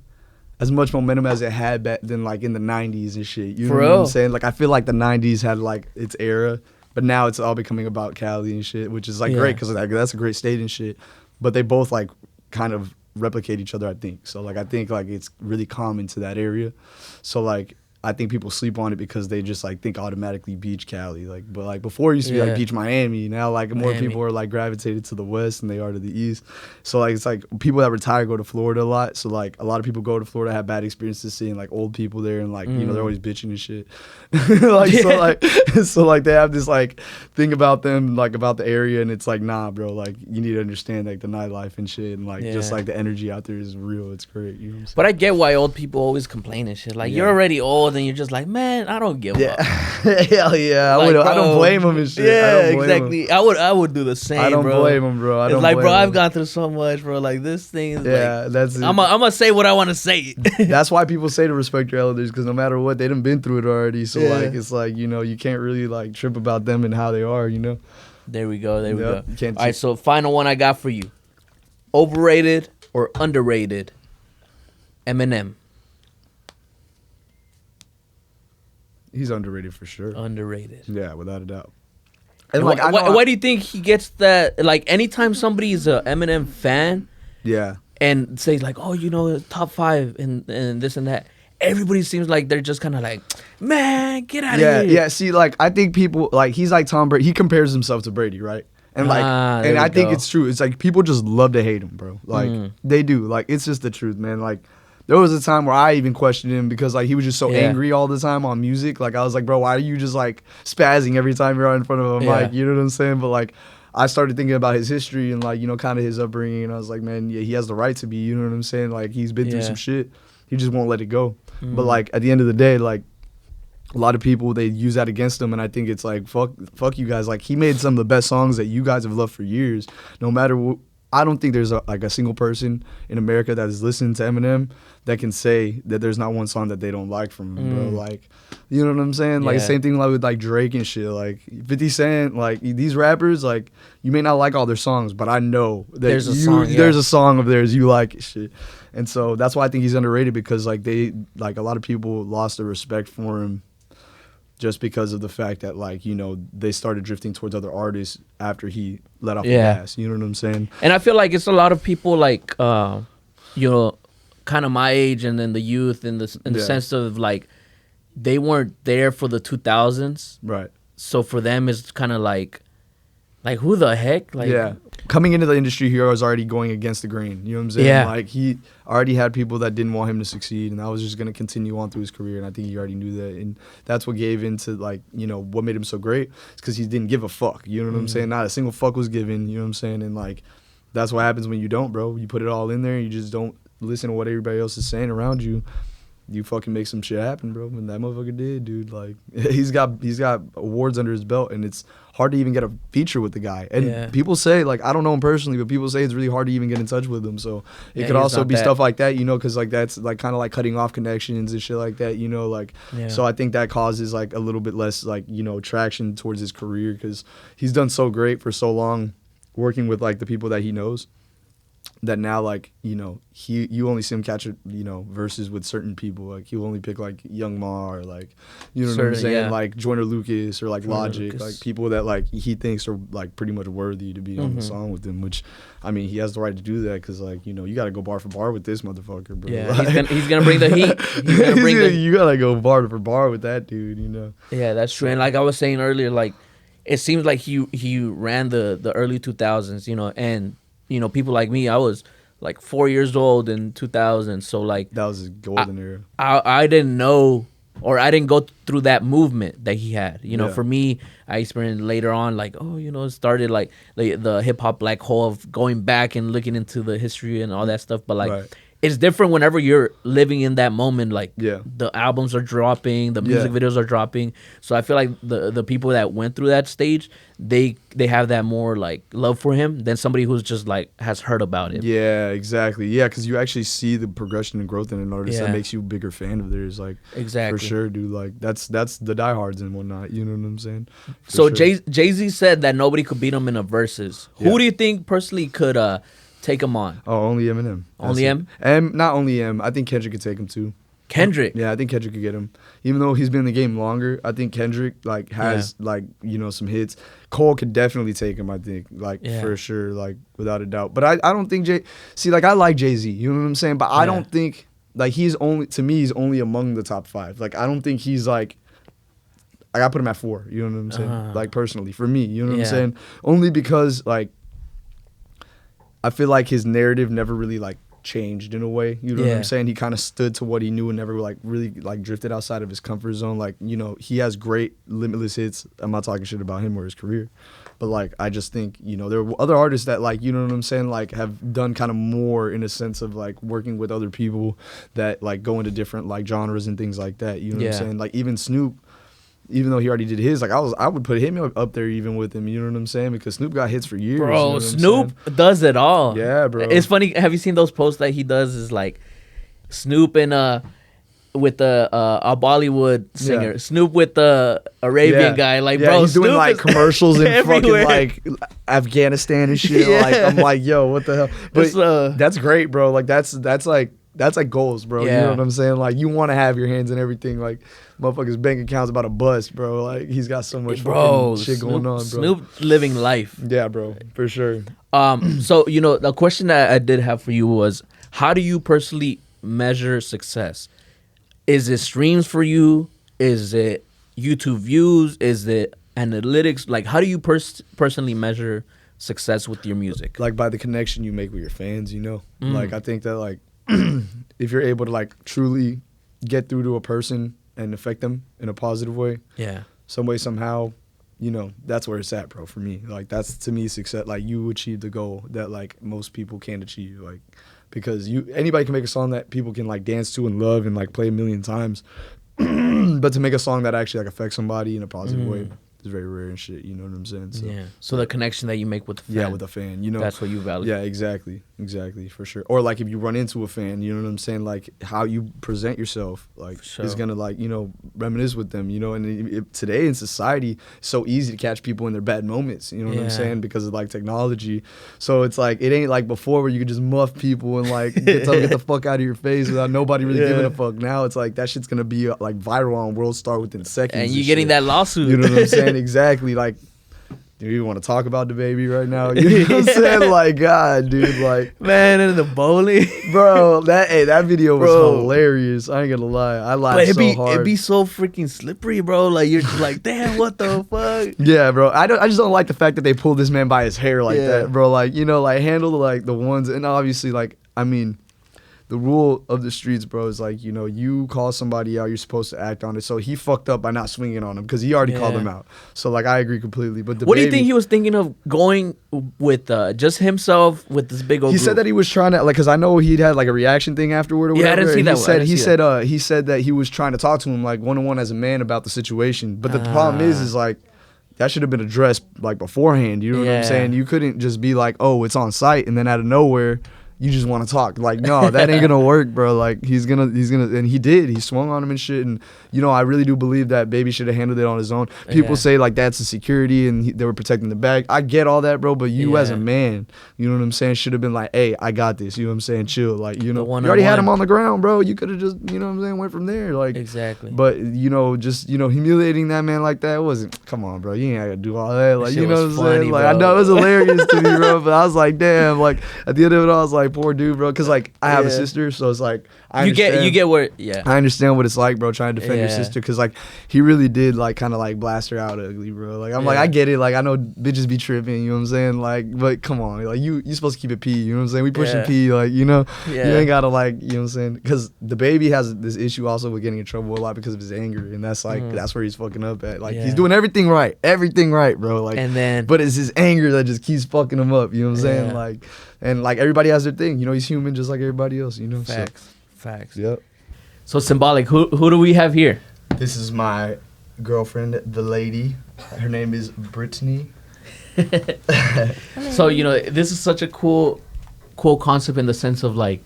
as much momentum as it had back then, like in the 90s and shit. You know what I'm saying? Like, I feel like the 90s had like its era, but now it's all becoming about Cali and shit, which is like great because like, that's a great state and shit. But they both like kind of replicate each other, I think. So like, I think like it's really common to that area. So like, I think people sleep on it because they just like think automatically beach Cali. Like, but like before it used to be like beach Miami. Now like more people are like gravitated to the west than they are to the east. So like, it's like people that retire go to Florida a lot. So like a lot of people go to Florida, have bad experiences seeing like old people there and like, you know, they're always bitching and shit. So like they have this like thing about them, like about the area, and it's like, nah, bro, like you need to understand like the nightlife and shit, and like just like the energy out there is real. It's great. You know what I'm saying? But I get why old people always complain and shit. Like you're already old and you're just like, man, I don't give up. Hell yeah. Like, I don't blame them and shit. Yeah, exactly. I would do the same, bro. I don't blame them, bro. It's like, bro, I've gone through so much, bro. Like this thing is that's it. I'm gonna say what I want to say. That's why people say to respect your elders, because no matter what, they done been through it already. So like, it's like, you know, you can't really like trip about them and how they are, you know. There we go. All right, so final one I got for you. Overrated or underrated? Eminem. He's underrated for sure. Underrated. Yeah, without a doubt. And like, why do you think he gets that? Like, anytime somebody is a Eminem fan, and says like, oh, you know, top 5 and this and that, everybody seems like they're just kind of like, man, get out of here. Yeah. See, like I think people like he's like Tom Brady. He compares himself to Brady, right? And like, and I think it's true. It's like people just love to hate him, bro. Like they do. Like it's just the truth, man. Like there was a time where I even questioned him because like he was just so angry all the time on music. Like I was like, bro, why are you just like spazzing every time you're in front of a mic? You know what I'm saying? But like I started thinking about his history and like, you know, kind of his upbringing. And I was like, man, yeah, he has the right to be, you know what I'm saying? Like he's been through some shit. He just won't let it go. But like at the end of the day, like a lot of people, they use that against him. And I think it's like, fuck you guys. Like he made some of the best songs that you guys have loved for years. No matter what, I don't think there's a single person in America that is listening to Eminem that can say that there's not one song that they don't like from him, bro. Like, you know what I'm saying? Like, same thing like with like Drake and shit. Like 50 Cent, like these rappers, like you may not like all their songs, but I know that there's a song of theirs you like shit. And so that's why I think he's underrated because like a lot of people lost their respect for him just because of the fact that, like, you know, they started drifting towards other artists after he let off the gas. You know what I'm saying? And I feel like it's a lot of people, like, you know, kind of my age and then the youth in the sense of, like, they weren't there for the 2000s. Right. So for them, it's kind of like, who the heck? Like, coming into the industry, he was already going against the grain. You know what I'm saying? Yeah. Like, he already had people that didn't want him to succeed, and that was just going to continue on through his career, and I think he already knew that. And that's what gave into, like, you know, what made him so great. It's because he didn't give a fuck. You know what I'm saying? Not a single fuck was given. You know what I'm saying? And, like, that's what happens when you don't, bro. You put it all in there, and you just don't listen to what everybody else is saying around you. You fucking make some shit happen, bro. And that motherfucker did, dude. Like, he's got awards under his belt, and it's hard to even get a feature with the guy. And people say, like, I don't know him personally, but people say it's really hard to even get in touch with him. So it could also be stuff like that, you know, because like that's like kind of like cutting off connections and shit like that, you know, like. So I think that causes like a little bit less like, you know, traction towards his career because he's done so great for so long, working with like the people that he knows. That now, like, you know, you only see him catch it, you know, verses with certain people. Like, he'll only pick, like, Young Ma or, like, you know what I'm saying? Like, Joyner Lucas or, like, Logic. Like, people that, like, he thinks are, like, pretty much worthy to be on the song with him, which, I mean, he has the right to do that because, like, you know, you got to go bar for bar with this motherfucker, bro. Yeah, like, he's gonna bring the heat. You got to go bar for bar with that dude, you know? Yeah, that's true. And like I was saying earlier, like, it seems like he ran the early 2000s, you know, and, you know, people like me, I was like 4 years old in 2000. So like that was a golden era. I didn't know, or I didn't go through that movement that he had. You know, for me, I experienced later on, like, oh, you know, it started like the hip hop black hole of going back and looking into the history and all that stuff. But like, it's different whenever you're living in that moment. Like, the albums are dropping, the music videos are dropping. So I feel like the people that went through that stage, they have that more like love for him than somebody who's just like has heard about it. Yeah, exactly. Yeah, because you actually see the progression and growth in an artist that makes you a bigger fan of theirs. Like, exactly, for sure, dude. Like that's the diehards and whatnot. You know what I'm saying? So sure. Jay-Z said that nobody could beat him in a versus. Who do you think personally could take him on? Oh, only Eminem. Only M? And not only M. I think Kendrick could take him too. Kendrick? Yeah, I think Kendrick could get him. Even though he's been in the game longer, I think Kendrick like has like, you know, some hits. Cole could definitely take him, I think, like for sure, like without a doubt. But I don't think like I like Jay-Z, you know what I'm saying? But I don't think like he's only among the top 5. Like I don't think he's like I gotta put him at 4, you know what I'm saying? Like personally, for me, you know what I'm saying? Only because like I feel like his narrative never really like changed in a way, you know what I'm saying? He kind of stood to what he knew and never like really like drifted outside of his comfort zone. Like, you know, he has great limitless hits. I'm not talking shit about him or his career, but like I just think, you know, there were other artists that like, you know what I'm saying, like have done kind of more in a sense of like working with other people that like go into different like genres and things like that, you know what I'm saying? Like even Snoop, even though he already did his, like I would put him up there even with him, you know what I'm saying? Because Snoop got hits for years. Bro, you know Snoop does it all. Yeah, bro. It's funny. Have you seen those posts that he does? Is like Snoop and with a Bollywood singer, Snoop with the Arabian guy. Like, bro, he's Snoop doing like commercials in everywhere. Fucking like Afghanistan and shit. Like I'm like, yo, what the hell? But that's great, bro. Like that's like goals, bro. You know what I'm saying? Like you want to have your hands in everything. Like motherfuckers' bank account's about to bust, bro. Like he's got so much fucking shit going on, bro. Snoop living life. Yeah, bro, for sure. So you know, the question that I did have for you was, how do you personally measure success? is it streams for you? Is it YouTube views? Is it analytics? Like, how do you personally measure success with your music? Like, by the connection you make with your fans, you know? Like, I think that, like, if you're able to, like, truly get through to a person and affect them in a positive way, some way, somehow, you know, that's where it's at, bro, for me. Like, that's, to me, success. Like, you achieve the goal that, like, most people can't achieve. Like, because anybody can make a song that people can, like, dance to and love and, like, play a million times. But to make a song that actually, like, affects somebody in a positive way is very rare and shit, you know what I'm saying? So, so the connection that you make with the fan. Yeah, with a fan, you know. That's what you value. Yeah, exactly, for sure. Or, like, if you run into a fan, you know what I'm saying? Like, how you present yourself, like, is going to, like, you know, reminisce with them, you know? And today in society, it's so easy to catch people in their bad moments, you know what I'm saying? Because of, like, technology. So it's, like, it ain't like before where you could just muff people and, like, get the fuck out of your face without nobody really giving a fuck. Now it's, like, that shit's going to be, like, viral on World Star within seconds. And you getting that lawsuit. You know what I'm saying? Exactly. Like, do you want to talk about the baby right now? You know what I'm saying? Like, God, dude, like, man, in the bowling, bro. That video was hilarious. I ain't gonna lie, I laughed so hard. It'd be so freaking slippery, bro. Like, you're like, damn, what the fuck? Yeah, bro. I just don't like the fact that they pulled this man by his hair like that, bro. Like, you know, like, handle like the ones, and obviously, like, I mean, the rule of the streets, bro, is like, you know, you call somebody out, you're supposed to act on it. So he fucked up by not swinging on him because he already called him out. So, like, I agree completely. But what do you think he was thinking of going with just himself with this big old He group? said that he was trying to, like, because I know he'd had, like, a reaction thing afterward or whatever. Yeah, I didn't see that. He said that he was trying to talk to him, like, one-on-one as a man about the situation. But the problem is like, that should have been addressed, like, beforehand. You know what I'm saying? You couldn't just be like, oh, it's on site, and then out of nowhere, you just want to talk. Like, no, that ain't gonna work, bro. Like, he's gonna, and he did. He swung on him and shit. And, you know, I really do believe that Baby should have handled it on his own. People say, like, that's the security and they were protecting the bag. I get all that, bro. But you as a man, you know what I'm saying, should have been like, hey, I got this. You know what I'm saying? Chill. Like, you know, you already had him on the ground, bro. You could have just, you know what I'm saying, went from there. Like, exactly. But, you know, just, you know, humiliating that man like that wasn't, come on, bro. You ain't gotta do all that. Like, you know what I'm saying? Like, I know it was hilarious to me, bro. But I was like, damn. Like, at the end of it, I was like, poor dude, bro. Because, like, I have a sister, so it's like, you get where, I understand what it's like, bro, trying to defend your sister, because, like, he really did, like, kind of, like, blast her out ugly, bro. Like, I'm like, I get it, like, I know bitches be tripping, you know what I'm saying, like, but come on, like, you supposed to keep it P, you know what I'm saying, we pushing P, like, you know, you ain't gotta, like, you know what I'm saying, because the baby has this issue also with getting in trouble a lot because of his anger, and that's, like, that's where he's fucking up at, like, he's doing everything right, bro, like, and then, but it's his anger that just keeps fucking him up, you know what I'm saying, like, and, like, everybody has their thing, you know, he's human just like everybody else, you know. Facts. Yep. So, Simbolikk, who do we have here? This is my girlfriend, the lady. Her name is Brittany. So, you know, this is such a cool concept in the sense of, like,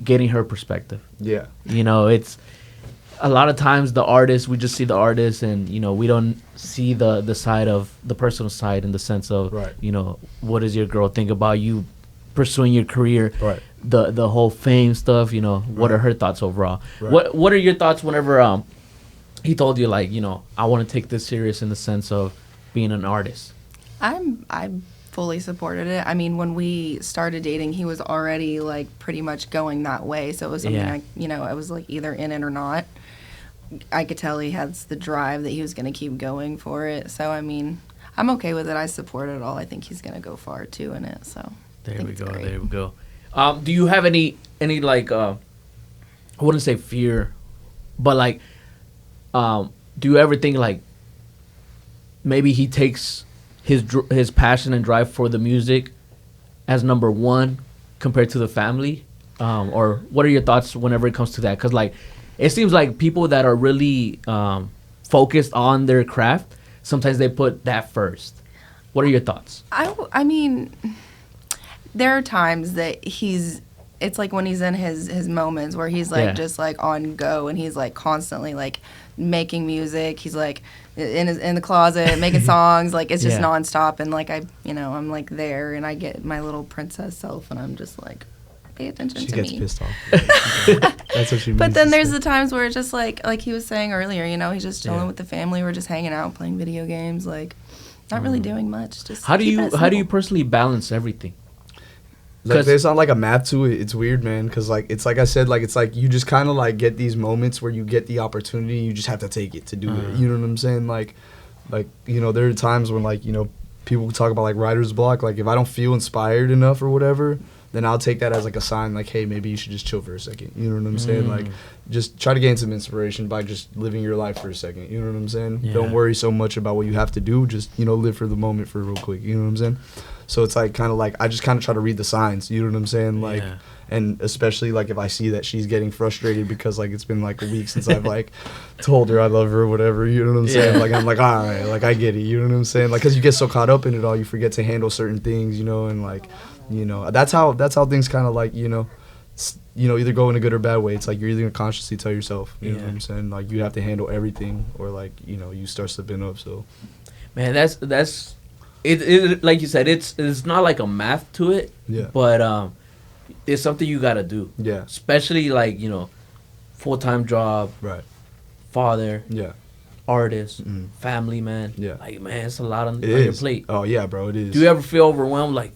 getting her perspective. Yeah. You know, it's a lot of times the artist, we just see the artist, and, you know, we don't see the side of the personal side in the sense of, you know, what does your girl think about you pursuing your career, the whole fame stuff, you know, what are her thoughts overall? What are your thoughts whenever he told you, like, you know, I want to take this serious in the sense of being an artist? I fully supported it. I mean, when we started dating, he was already, like, pretty much going that way, so it was something I, you know, I was, like, either in it or not. I could tell he has the drive that he was going to keep going for it, so, I mean, I'm okay with it. I support it all. I think he's going to go far, too, in it, so. There we go. Do you have any like I wouldn't say fear, but, like, do you ever think, like, maybe he takes his passion and drive for the music as number one compared to the family, or what are your thoughts whenever it comes to that? Because, like, it seems like people that are really focused on their craft, sometimes they put that first. What are your thoughts? I mean, there are times that it's like when he's in his moments where he's, like, just, like, on go, and he's, like, constantly, like, making music. He's, like, in the closet making songs. Like, it's just nonstop, and, like, I'm, like, there, and I get my little princess self, and I'm just like, pay attention to me. She gets pissed off. That's what she means. But then there's the times where it's just like he was saying earlier, you know, he's just chilling with the family. We're just hanging out, playing video games, like, not really doing much. Just how do you personally balance everything? Like, there's not like a math to it. It's weird, man. Because like it's like I said, like it's like you just kind of like get these moments where you get the opportunity. You just have to take it to do it. You know what I'm saying? Like you know, there are times when like, you know, people talk about like writer's block. Like if I don't feel inspired enough or whatever, then I'll take that as like a sign. Like, hey, maybe you should just chill for a second. You know what I'm saying? Like, just try to gain some inspiration by just living your life for a second. You know what I'm saying? Yeah. Don't worry so much about what you have to do. Just, you know, live for the moment for real quick. You know what I'm saying? So it's like kind of like I just kind of try to read the signs. You know what I'm saying? Like, and especially like if I see that she's getting frustrated because like it's been like a week since I've like told her I love her or whatever. You know what I'm saying? Like I'm like, all right, like I get it. You know what I'm saying? Like, cause you get so caught up in it all, you forget to handle certain things. You know, and like, you know, that's how things kind of like, you know, either go in a good or bad way. It's like you're either gonna consciously tell yourself, you know what I'm saying? Like you have to handle everything, or like, you know, you start slipping up. So, man, that's. It like you said, it's not like a math to it, but it's something you gotta do. Yeah. Especially like, you know, full-time job, right? Father, artist, family, man. Yeah. Like, man, it's a lot on your plate. Oh yeah, bro, it is. Do you ever feel overwhelmed? Like,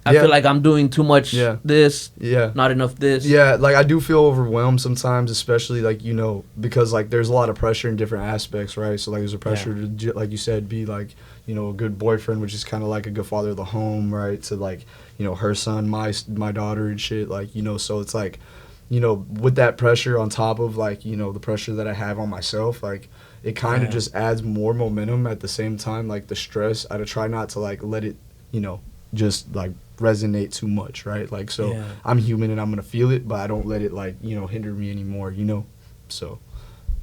I feel like I'm doing too much this, not enough this. Yeah, like I do feel overwhelmed sometimes, especially like, you know, because like there's a lot of pressure in different aspects, right? So like there's a pressure to, like you said, be like, you know, a good boyfriend, which is kind of like a good father of the home, right? To like, you know, her son, my daughter and shit, like, you know, so it's like, you know, with that pressure on top of like, you know, the pressure that I have on myself, like it kind of just adds more momentum at the same time, like the stress. I try not to like let it, you know, just like resonate too much, right? Like, so I'm human and I'm gonna feel it, but I don't let it like, you know, hinder me anymore, you know? So,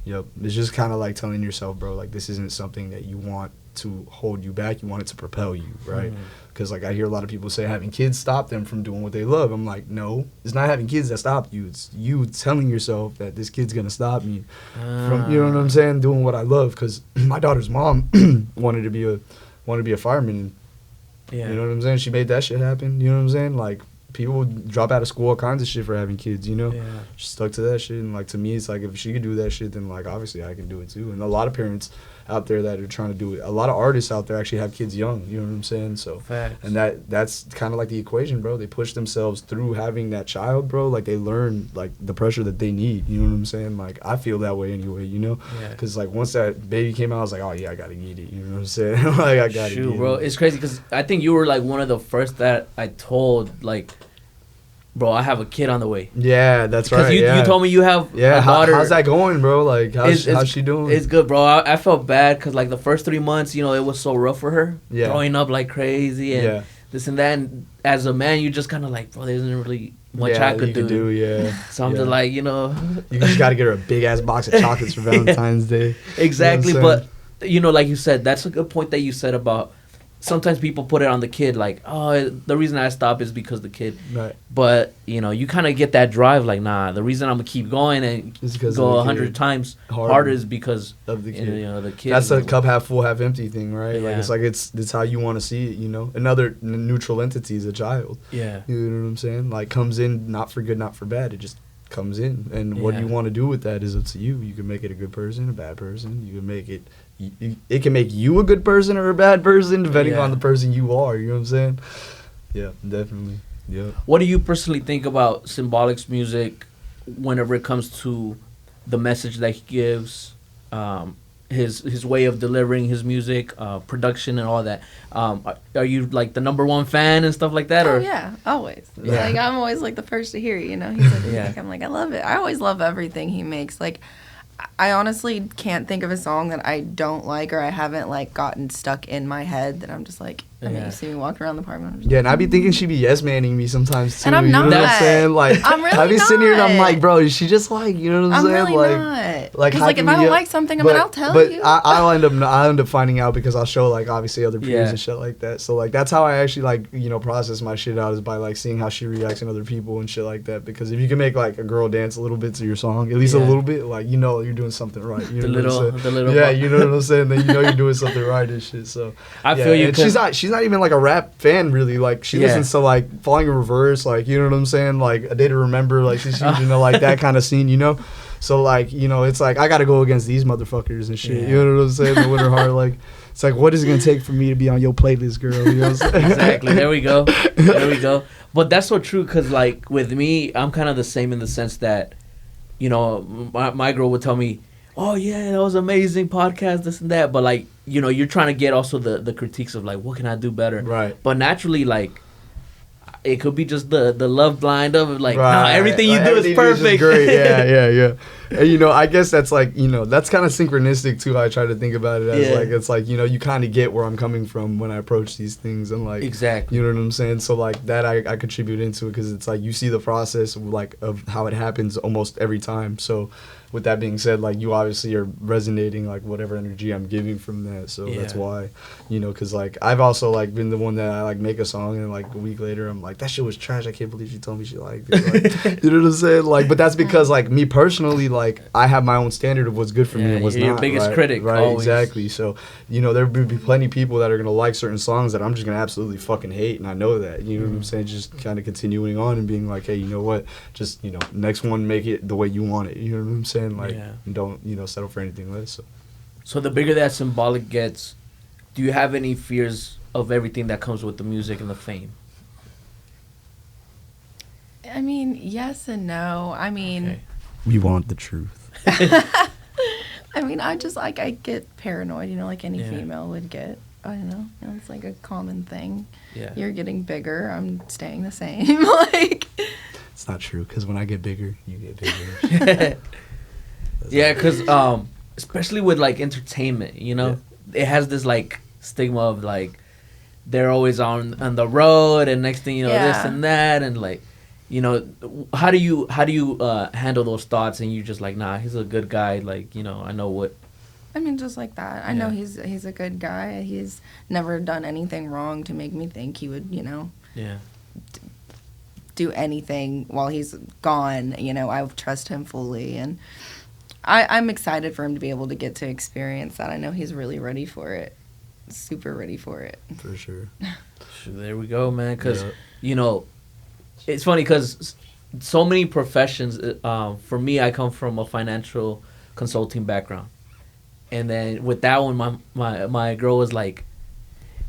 yep, it's just kind of like telling yourself, bro, like this isn't something that you want to hold you back. You want it to propel you, right? Because like I hear a lot of people say having kids stop them from doing what they love. I'm like, no, it's not having kids that stopped you. It's you telling yourself that this kid's gonna stop me from, you know what I'm saying, doing what I love. Because my daughter's mom wanted to be a fireman. You know what I'm saying? She made that shit happen. You know what I'm saying? Like, people would drop out of school, all kinds of shit for having kids, you know? She stuck to that shit. And, like, to me, it's like, if she could do that shit, then, like, obviously I can do it, too. And a lot of parents out there that are trying to do it. A lot of artists out there actually have kids young, you know what I'm saying? So, and that's kind of like the equation, bro. They push themselves through having that child, bro. Like, they learn, like, the pressure that they need, you know what I'm saying? Like, I feel that way anyway, you know? Because, like, once that baby came out, I was like, oh, yeah, I got to get it, you know what I'm saying? Like, I got to get it. Bro, it's crazy because I think you were, like, one of the first that I told, like, bro, I have a kid on the way. Yeah, that's right. Because you told me you have a daughter. How's that going, bro? Like, how's she doing? It's good, bro. I felt bad because, like, the first 3 months, you know, it was so rough for her. Growing up like crazy and this and that. And as a man, you just kind of like, bro, there isn't really much I could do. So I'm just like, you know. You just got to get her a big-ass box of chocolates for Valentine's Day. Exactly. You know, but, you know, like you said, that's a good point that you said about sometimes people put it on the kid, like, oh, the reason I stop is because the kid. Right. But, you know, you kind of get that drive, like, nah, the reason I'm going to keep going and go 100 times harder is because of the kid. You know, the kid. That's a cup half full, half empty thing, right? Yeah. Like, it's how you want to see it, you know? Another neutral entity is a child. Yeah. You know what I'm saying? Like, comes in not for good, not for bad. It just comes in. And what you want to do with that is up to you. You can make it a good person, a bad person. You can make it... It can make you a good person or a bad person depending on the person you are. You know what I'm saying? Yeah, definitely. Yeah. What do you personally think about Simbolik's music whenever it comes to the message that he gives, his way of delivering his music, production and all that? Are you like the #1 fan and stuff like that? Or? Oh yeah, always. Yeah. Like I'm always like the first to hear it. You know, he said music. I'm like I love it. I always love everything he makes. Like. I honestly can't think of a song that I don't like or I haven't like gotten stuck in my head that I'm just like, I mean, you see me walking around the apartment. And I be thinking she be yes-manning me sometimes too. And I'm not. You know what I'm saying? Like, I'm really I be sitting here and I'm like, bro, is she just like, you know what I'm saying? I'm really not. Like, because like if I don't like something, I'll tell you. But I'll end up finding out because I'll show like obviously other peers and shit like that. So like that's how I actually like, you know, process my shit out is by like seeing how she reacts in other people and shit like that. Because if you can make like a girl dance a little bit to your song, at least a little bit, like you know you're doing something right. You know the little yeah, you know what I'm saying? Then you know you're doing something right and shit. So I feel you. She's she's not even like a rap fan really. Like she listens to like Falling in Reverse, like you know what I'm saying, like A Day to Remember, like she's you know like that kind of scene, you know. So like you know it's like I gotta go against these motherfuckers and shit. You know what I'm saying? The Winter Heart, like it's like what is it gonna take for me to be on your playlist, girl? You know what I'm saying? Exactly. There we go. But that's so true because like with me, I'm kind of the same in the sense that, you know, my girl would tell me, oh yeah, that was amazing podcast, this and that. But like, you know, you're trying to get also the critiques of like, what can I do better? Right. But naturally, like, it could be just the love blind of like, nah, everything you do is perfect. Great. Yeah. And, you know, I guess that's like, you know, that's kind of synchronistic too. I try to think about it as like, it's like, you know, you kind of get where I'm coming from when I approach these things and like, exactly, you know what I'm saying? So like that I contribute into it because it's like you see the process of like of how it happens almost every time. So with that being said, like you obviously are resonating like whatever energy I'm giving from that. So that's why, you know, because like I've also like been the one that I like make a song and like a week later I'm like, that shit was trash. I can't believe she told me she liked it. Like, you know what I'm saying? Like, but that's because like me personally, like I have my own standard of what's good for me and what's not. Your biggest critic. Right, always. Exactly. So, you know, there will be plenty of people that are going to like certain songs that I'm just going to absolutely fucking hate. And I know that, you know what I'm saying? Just kind of continuing on and being like, hey, you know what? Just, you know, next one, make it the way you want it. You know what I'm saying? Like, don't, you know, settle for anything less. So the bigger that Simbolikk gets, do you have any fears of everything that comes with the music and the fame? I mean, yes and no. I mean... We want the truth. I mean, I just, like, I get paranoid, you know, like any female would get. I don't know. You know, it's like a common thing. Yeah. You're getting bigger. I'm staying the same. Like... It's not true, because when I get bigger, you get bigger. Yeah, because especially with, like, entertainment, you know? It has this, like, stigma of, like, they're always on the road, and next thing you know, this and that, and, like... You know, how do you handle those thoughts and you just like, nah, he's a good guy, like, you know, I know what. I mean, just like that. I know he's a good guy. He's never done anything wrong to make me think he would, you know, do anything while he's gone. You know, I trust him fully, and I'm excited for him to be able to get to experience that. I know he's really ready for it, super ready for it. For sure. There we go, man, because, you know, it's funny because so many professions, for me, I come from a financial consulting background. And then with that one, my girl was like,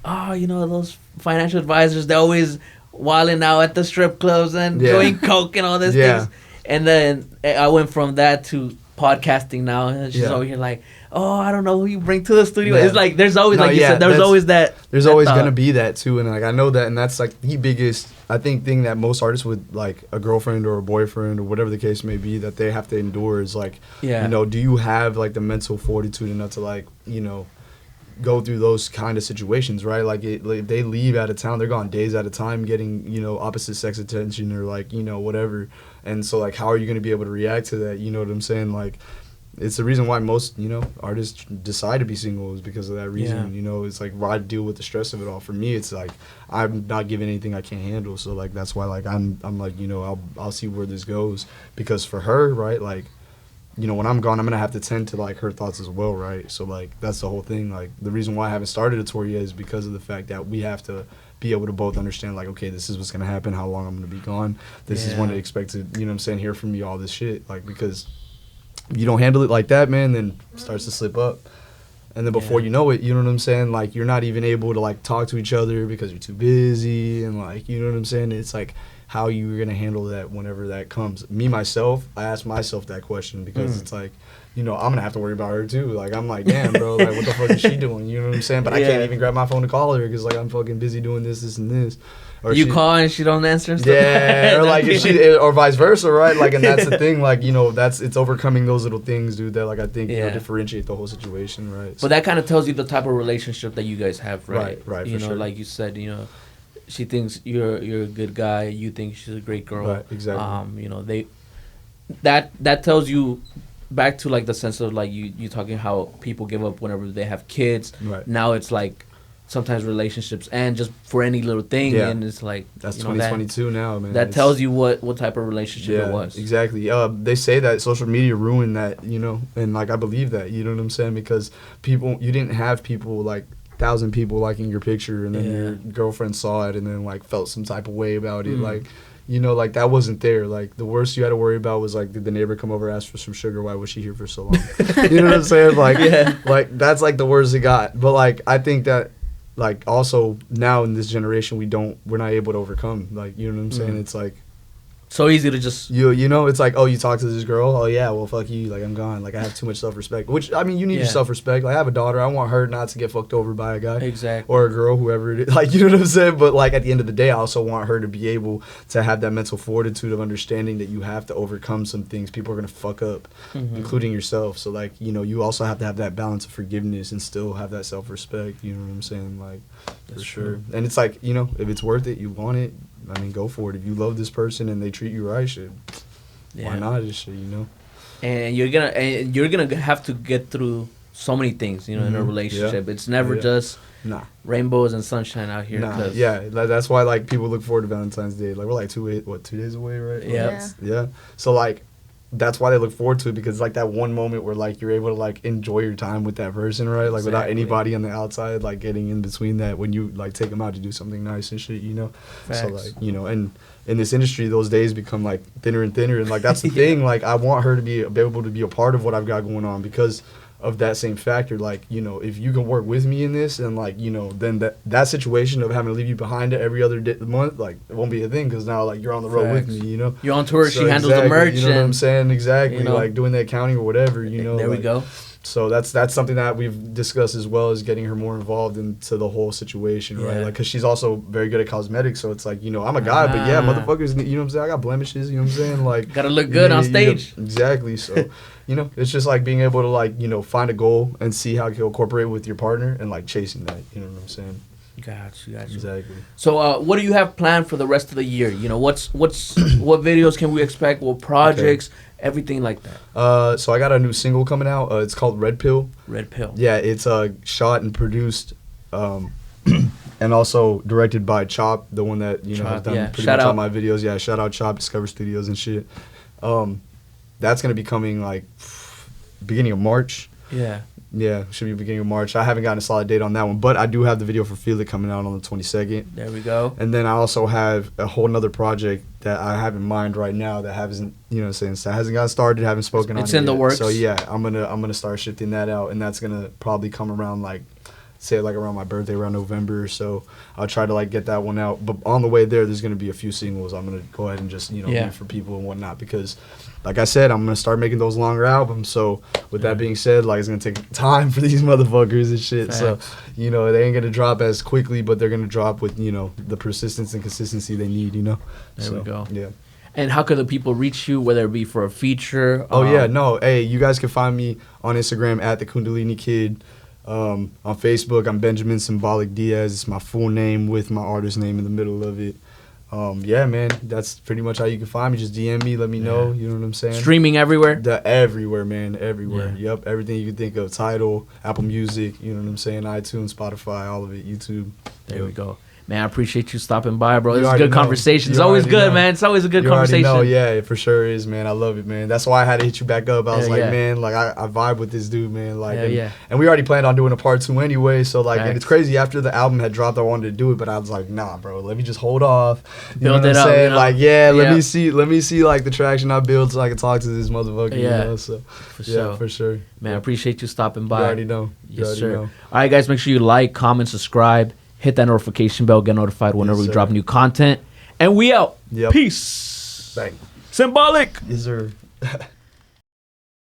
oh, you know, those financial advisors, they're always wilding out at the strip clubs and doing coke and all this things. And then I went from that to podcasting now. And she's over here like, oh, I don't know who you bring to the studio. It's like, there's always, like you said, there's always that. There's always going to be that too. And like, I know that. And that's like the biggest, I think, thing that most artists with like a girlfriend or a boyfriend or whatever the case may be that they have to endure is like, you know, do you have like the mental fortitude enough to like, you know, go through those kind of situations, right? Like, like they leave out of town, they're gone days at a time getting, you know, opposite sex attention or like, you know, whatever. And so like, how are you going to be able to react to that? You know what I'm saying? Like, it's the reason why most, you know, artists decide to be single is because of that reason. You know, it's like why deal with the stress of it all. For me, it's like I'm not giving anything I can't handle. So like that's why like I'm like, you know, I'll see where this goes, because for her, right, like, you know, when I'm gone, I'm gonna have to tend to like her thoughts as well, right? So like that's the whole thing. Like the reason why I haven't started a tour yet is because of the fact that we have to be able to both understand like, okay, this is what's gonna happen, how long I'm gonna be gone, this is when to expect to, you know what I'm saying, hear from me, all this shit, like, because you don't handle it like that, man, then it starts to slip up. And then before you know it, you know what I'm saying, like, you're not even able to, like, talk to each other because you're too busy, and, like, you know what I'm saying? It's, like, how you're going to handle that whenever that comes. Me, myself, I ask myself that question because it's, like, you know, I'm going to have to worry about her, too. Like, I'm like, damn, bro, like, what the fuck is she doing? You know what I'm saying? But I can't even grab my phone to call her because, like, I'm fucking busy doing this, and this. Or you call and she don't answer and stuff. Yeah, or like if or vice versa, right? Like, and that's the thing, like, you know, it's overcoming those little things, dude, that like I think you know, differentiate the whole situation, right? So, but that kind of tells you the type of relationship that you guys have, right? Right. You know, like you said, you know, she thinks you're a good guy, you think she's a great girl. Right, exactly. You know, that tells you back to like the sense of like you talking how people give up whenever they have kids. Right. Now it's like sometimes relationships and just for any little thing, and it's like that's 2022 now, man. That tells you what type of relationship it was. Exactly. They say that social media ruined that, you know, and like I believe that, you know what I'm saying, because you didn't have people like 1,000 people liking your picture, and then your girlfriend saw it and then like felt some type of way about it. Like, you know, like that wasn't there. Like the worst you had to worry about was like, did the neighbor come over, ask for some sugar? Why was she here for so long? You know what I'm saying? Like, like that's like the worst it got. But like, I think that like also now in this generation, we're not able to overcome. Like, you know what I'm saying? It's like, so easy to just you know, it's like, oh, you talk to this girl, oh yeah, well fuck you, like I'm gone, like I have too much self-respect. Which I mean, you need your self-respect. Like I have a daughter, I want her not to get fucked over by a guy, or a girl, whoever it is. Like, you know what I'm saying? But like at the end of the day, I also want her to be able to have that mental fortitude of understanding that you have to overcome some things. People are gonna fuck up, including yourself. So like, you know, you also have to have that balance of forgiveness and still have that self-respect. You know what I'm saying? Like, for sure. And it's like, you know, if it's worth it, you want it, I mean, go for it. If you love this person and they treat you right, shit, why not? Just shit, you know. And you're gonna have to get through so many things, you know, in a relationship. It's never just rainbows and sunshine out here. That's why like people look forward to Valentine's Day. Like we're like 2 days away, right? Yeah. So like, that's why they look forward to it, because like that one moment where like you're able to like enjoy your time with that person, right? Like without anybody on the outside like getting in between that, when you like take them out to do something nice and shit, you know. Facts. So like, you know, and in this industry those days become like thinner and thinner, and like that's the thing. Like I want her to be able to be a part of what I've got going on because of that same factor. Like, you know, if you can work with me in this, and like, you know, then that situation of having to leave you behind every other month, like it won't be a thing, because now like you're on the road with me, you know. You're on tour, so she handles the merch, you know what I'm saying? Exactly. You know, like doing the accounting or whatever, you know. There like, we go. So that's something that we've discussed as well, as getting her more involved into the whole situation, right? Like, because she's also very good at cosmetics, so it's like, you know, I'm a guy, but yeah, motherfuckers, you know what I'm saying? I got blemishes, you know what I'm saying? Like, gotta look good on stage. You know, exactly. So, you know, it's just like being able to like, you know, find a goal and see how you can incorporate with your partner and like chasing that. You know what I'm saying? Got you. Exactly. So, what do you have planned for the rest of the year? You know, what videos can we expect? What projects? Okay. Everything like that. So I got a new single coming out. It's called Red Pill. Red Pill. Yeah, it's shot and produced, and also directed by Chop, the one that you know has done pretty much all my videos. Yeah, shout out Chop, Discover Studios and shit. That's gonna be coming like beginning of March. Yeah, should be beginning of March. I haven't gotten a solid date on that one, but I do have the video for Feel It coming out on the 22nd. There we go. And then I also have a whole nother project that I have in mind right now that hasn't, you know, since that hasn't gotten started, haven't spoken on it. It's in the works. So yeah, I'm gonna start shifting that out, and that's gonna probably come around like, say like around my birthday, around November or so. I'll try to like get that one out. But on the way there's gonna be a few singles I'm gonna go ahead and just, you know, leave for people and whatnot, because like I said, I'm gonna start making those longer albums. So with that being said, like it's gonna take time for these motherfuckers and shit. Facts. So, you know, they ain't gonna drop as quickly, but they're gonna drop with, you know, the persistence and consistency they need, you know. There we go. Yeah. And how could the people reach you, whether it be for a feature? Hey, you guys can find me on Instagram at the Kundalini Kid. On Facebook, I'm Benjamin Simbolikk Diaz. It's my full name with my artist name in the middle of it. Yeah, man, that's pretty much how you can find me. Just DM me, let me know. You know what I'm saying? Streaming everywhere? Everywhere, man. Everywhere. Yeah. Yep, everything you can think of. Tidal, Apple Music, you know what I'm saying? iTunes, Spotify, all of it, YouTube. There we go. Man, I appreciate you stopping by, bro. This is a good conversation. It's always good, man. It's always a good conversation. Yeah, it for sure is, man. I love it, man. That's why I had to hit you back up. I was like, man, like I vibe with this dude, man. Like, and we already planned on doing a part 2 anyway. So like, and it's crazy. After the album had dropped, I wanted to do it, but I was like, nah, bro. Let me just hold off. Build it up. You know? Like, let me see like the traction I build so I can talk to this motherfucker. You know? So for sure. Man, I appreciate you stopping by. You already know. Yes, sir. All right, guys, make sure you like, comment, subscribe. Hit that notification bell, get notified whenever we drop new content. And we out. Peace. Bang. Simbolikk. Yes, sir.